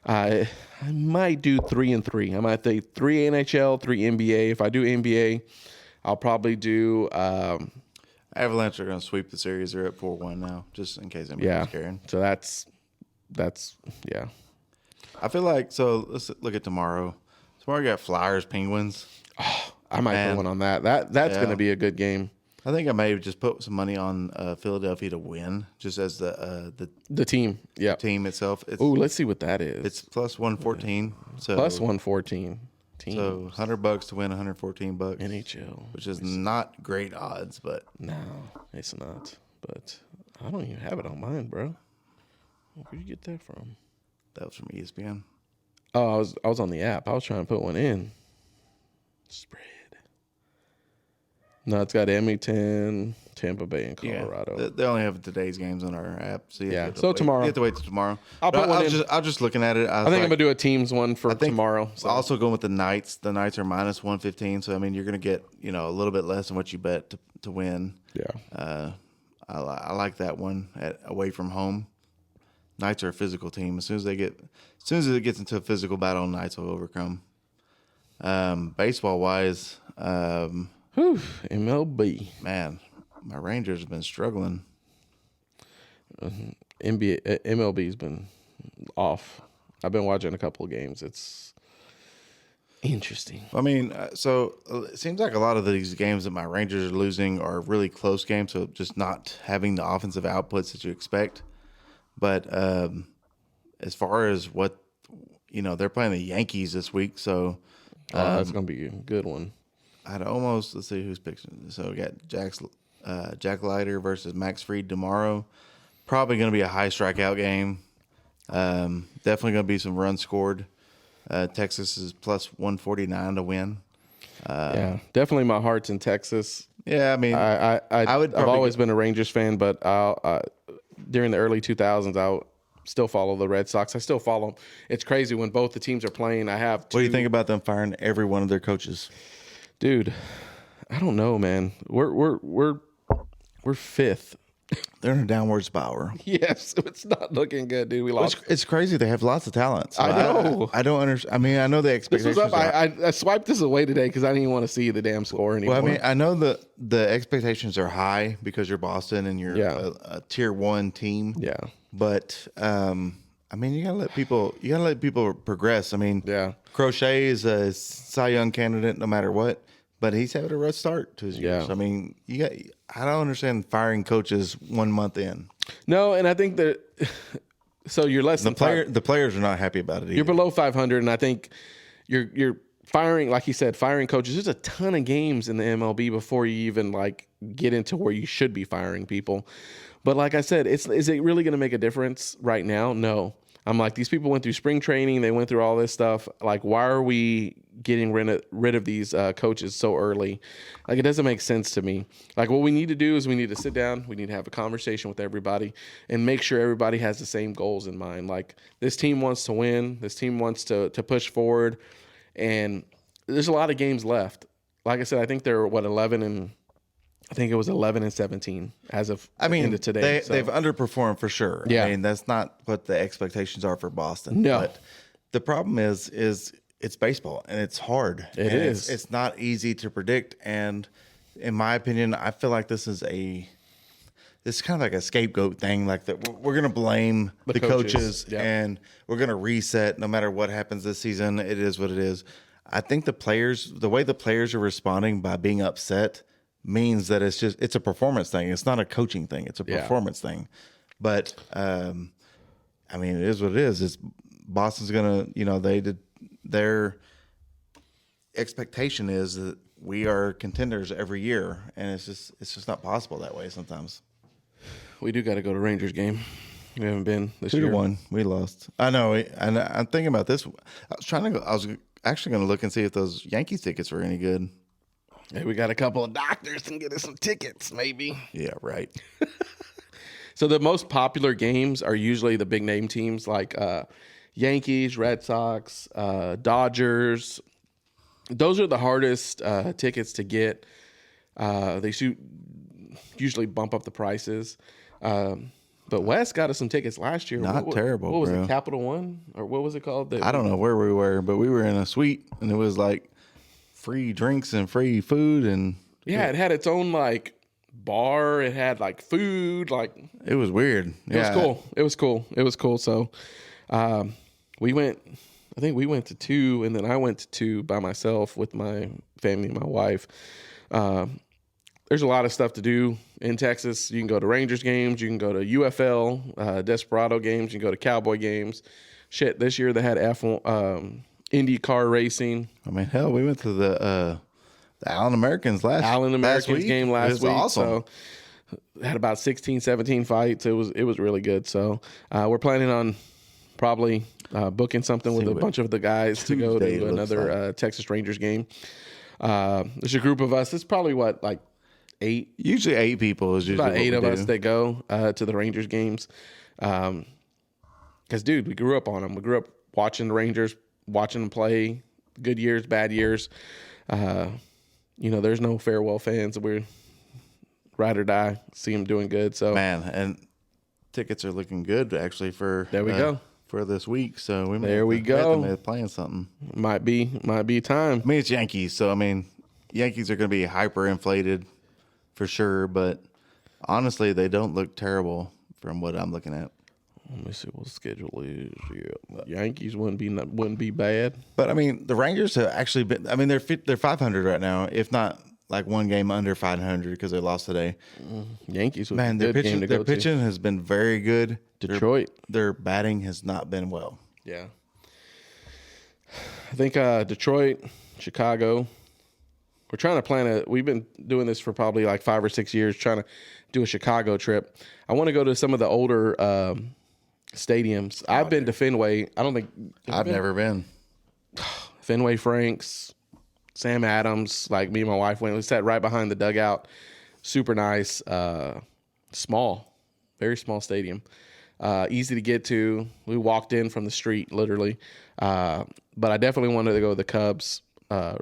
I might do 3 and 3. I might do 3 NHL, 3 NBA. If I do NBA, I'll probably do Avalanche are going to sweep the series. They're at 4-1 now, just in case anybody's caring. So that's I feel like, so let's look at tomorrow. Tomorrow you got Flyers, Penguins. I might put one on that. That's going to be a good game. I think I may just put some money on Philadelphia to win, just as the team. Yeah, team itself. Let's see what that is. It's plus 114. So plus 114. Team. So $100 to win $114. NHL, which is not great odds, but no, it's not. But I don't even have it on mine, bro. Where'd you get that from? That was from ESPN. Oh, I was on the app. I was trying to put one in. Spread. No, it's got Edmonton, Tampa Bay, and Colorado. Yeah, they only have today's games on our app. So tomorrow. You have to wait till tomorrow. I'll just looking at it. I think I'm going to do a teams one for tomorrow. So. Also going with the Knights. The Knights are minus 115. So, I mean, you're going to get, a little bit less than what you bet to win. Yeah. I like that one away from home. Knights are a physical team. As soon as it gets into a physical battle, Knights will overcome. Baseball wise, MLB. Man, my Rangers have been struggling. MLB's been off. I've been watching a couple of games. It's interesting. I mean, so it seems like a lot of these games that my Rangers are losing are really close games, so just not having the offensive outputs that you expect. But as far as what, they're playing the Yankees this week, so that's going to be a good one. Let's see who's picking. So we got Jack Leiter versus Max Fried tomorrow. Probably going to be a high strikeout game. Definitely going to be some runs scored. Texas is plus 149 to win. Definitely my heart's in Texas. Yeah, I mean, I've always been a Rangers fan, but during the early 2000s, I'll still follow the Red Sox. I still follow them. It's crazy when both the teams are playing. What do you think about them firing every one of their coaches? Dude, I don't know, man. We're fifth. They're in a downward spiral. Yes, it's not looking good, dude. We lost. It's crazy. They have lots of talent. So I know. I don't understand. I mean, I know the expectations. I swiped this away today because I didn't even want to see the damn score anymore. Well, I mean, I know the expectations are high because you're Boston and you're a tier 1 team. Yeah. But I mean, you gotta let people progress. I mean, Crochet is a Cy Young candidate no matter what. but he's having a rough start to his year. Yeah. So, I mean, I don't understand firing coaches 1 month in. No, and I think that so you're less than The players are not happy about it either. You're below 500, and I think you're firing, like you said, firing coaches. There's a ton of games in the MLB before you even like get into where you should be firing people. But like I said, is it really going to make a difference right now? No. I'm like, these people went through spring training, they went through all this stuff. Like, why are we getting rid of these coaches so early? Like, it doesn't make sense to me. Like, what we need to do is we need to sit down, we need to have a conversation with everybody and make sure everybody has the same goals in mind. Like, this team wants to win, this team wants to push forward, and there's a lot of games left. Like I said, I think they're 11 and I think it was 11 and 17 as of end of today. They've underperformed for sure. Yeah. I mean, that's not what the expectations are for Boston. No. But the problem is it's baseball and it's hard. It and is. It's not easy to predict. And in my opinion, I feel like this is kind of like a scapegoat thing. Like that, we're going to blame the coaches yeah. and we're going to reset no matter what happens this season. It is what it is. I think the way the players are responding by being upset means that it's a performance thing. It's not a coaching thing. It's a performance thing. But I mean, it is what it is. It's Boston's gonna, their expectation is that we are contenders every year, and it's just not possible that way sometimes. We do got to go to Rangers game. We haven't been this year. 2-1, we lost. I know. And I'm thinking about this. I was actually going to look and see if those Yankees tickets were any good. Hey, we got a couple of doctors and get us some tickets, maybe. Yeah, right. So the most popular games are usually the big name teams like Yankees, Red Sox, Dodgers. Those are the hardest tickets to get. They usually bump up the prices. But Wes got us some tickets last year. Not terrible, What was bro. it, Capital One? Or what was it called? I don't know where we were, but we were in a suite, and it was like free drinks and free food, and yeah, it had its own like bar. It had like food. Like it was weird. it was cool. It was cool. So we went. I think we went to 2, and then I went to 2 by myself with my family, my wife. There's a lot of stuff to do in Texas. You can go to Rangers games. You can go to UFL, Desperado games. You can go to Cowboy games. Shit, this year they had F1, Indy car racing. I mean, hell, we went to the Allen Americans last week. Game last It was week. awesome. So had about 16, 17 fights. It was really good. So we're planning on probably booking something with a bunch of the guys to go Tuesday, to it looks another Texas Rangers game. There's a group of us. It's probably like 8. Usually 8 people is usually About 8 what of we us do. that go to the Rangers games. Because, dude, we grew up on them. We grew up watching the Rangers, watching them play. Good years, bad years. There's no farewell fans. We're ride or die. See them doing good. So Man, and tickets are looking good actually for There we go. for this week. So we There we go. They're playing something. might be time. I mean, it's Yankees, so I mean, Yankees are going to be hyper inflated for sure. But honestly, they don't look terrible from what I'm looking at. Let me see what the schedule is. Yeah, Yankees wouldn't be bad. But I mean, the Rangers have actually been. I mean, they're 500 right now, if not like one game under 500 because they lost today. Yankees was Man, a good game to their go pitching has been very good. Detroit. Their batting has not been well. to. Yeah, I think Detroit, Chicago. We're trying to plan we've been doing this for probably like 5 or 6 years, trying to do a Chicago trip. I want to go to some of the older stadiums. I've been to Fenway. I don't think I've never been. Fenway Franks, Sam Adams. Like me and my wife went. We sat right behind the dugout. Super nice. Small, very small stadium. Easy to get to. We walked in from the street, literally. But I definitely wanted to go to the Cubs,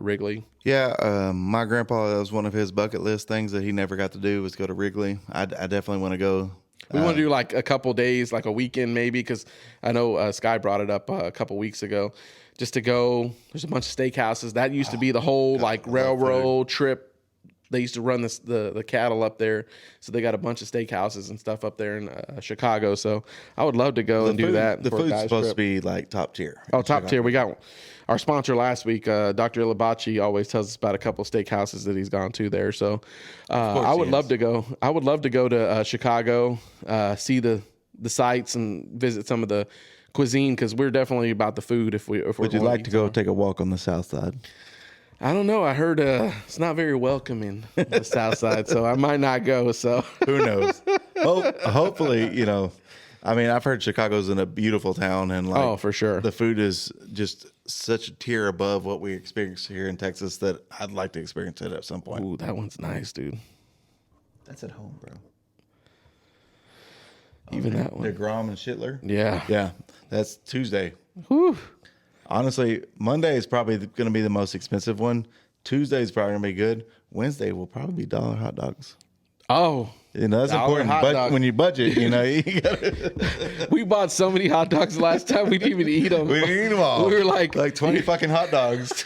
Wrigley. Yeah, my grandpa, that was one of his bucket list things that he never got to do was go to Wrigley. I definitely want to go. We want to do like a couple days, like a weekend maybe, because I know Sky brought it up a couple weeks ago. Just to go, there's a bunch of steakhouses. That used to be the whole like railroad trip They used to run the cattle up there, so they got a bunch of steakhouses and stuff up there in Chicago. So I would love to go and do that. The for a food's guy's supposed trip. to be like top tier. Oh, top tier. We got our sponsor last week, Dr. Ilabachi, always tells us about a couple steakhouses that he's gone to there. So I would love to go. I would love to go to Chicago, see the sights and visit some of the cuisine, because we're definitely about the food. Would you like to go take a walk on the south side? I don't know. I heard it's not very welcoming on the south side, so I might not go. So Who knows? Hopefully, you know. I mean, I've heard Chicago's in a beautiful town, and like, oh, for sure. the food is just such a tier above what we experience here in Texas that I'd like to experience it at some point. Ooh, that one's nice, dude. That's at home, bro. Even that one. DeGrom and Schittler. Yeah. That's Tuesday. Whew. Honestly, Monday is probably going to be the most expensive one. Tuesday is probably going to be good. Wednesday will probably be dollar hot dogs. Oh, You know, that's Dollar important. hot But dog. when you budget, you know, you gotta, we bought so many hot dogs last time we didn't even eat them. we didn't eat them all. We were like 20 fucking hot dogs.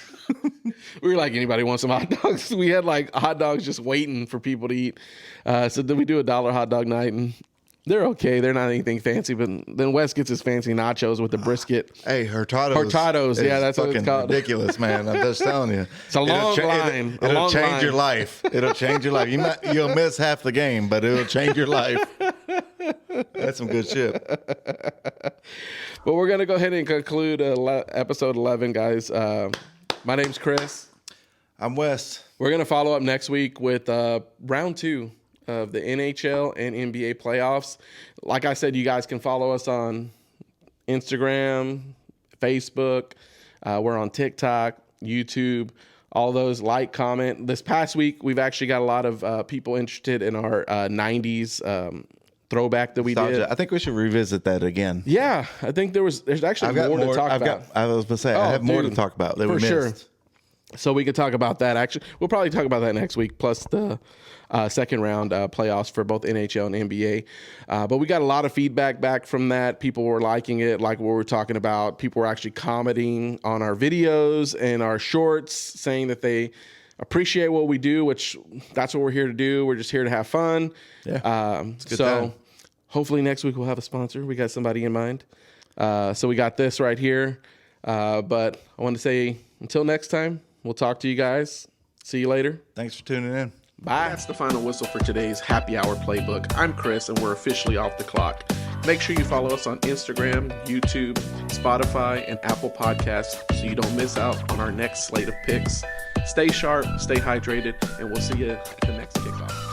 we were like, anybody want some hot dogs? We had like hot dogs just waiting for people to eat. So then we do a dollar hot dog night, and they're okay. They're not anything fancy, but then Wes gets his fancy nachos with the brisket. Hey, Hurtados. Hurtados, yeah, that's what it's fucking called. ridiculous, man. I'm just telling you. It's a long line. It'll long change line. your life. It'll change your life. You'll miss half the game, but it'll change your life. That's some good shit. But we're going to go ahead and conclude episode 11, guys. My name's Chris. I'm Wes. We're going to follow up next week with round 2 of the NHL and NBA playoffs. Like I said, you guys can follow us on Instagram, Facebook. We're on TikTok, YouTube, all those. Like, comment. This past week, we've actually got a lot of people interested in our 90s throwback that we did. I think we should revisit that again. Yeah, I think there's actually more to talk about. I was going to say, I have more to talk about that we For missed. sure. So we could talk about that. Actually, we'll probably talk about that next week, plus the second round playoffs for both NHL and NBA. But we got a lot of feedback back from that. People were liking it, like what we were talking about. People were actually commenting on our videos and our shorts, saying that they appreciate what we do, which that's what we're here to do. We're just here to have fun. Yeah. So time. hopefully next week we'll have a sponsor. We got somebody in mind. So we got this right here. But I want to say until next time, we'll talk to you guys. See you later. Thanks for tuning in. Bye. That's the final whistle for today's Happy Hour Playbook. I'm Chris, and we're officially off the clock. Make sure you follow us on Instagram, YouTube, Spotify, and Apple Podcasts so you don't miss out on our next slate of picks. Stay sharp, stay hydrated, and we'll see you at the next kickoff.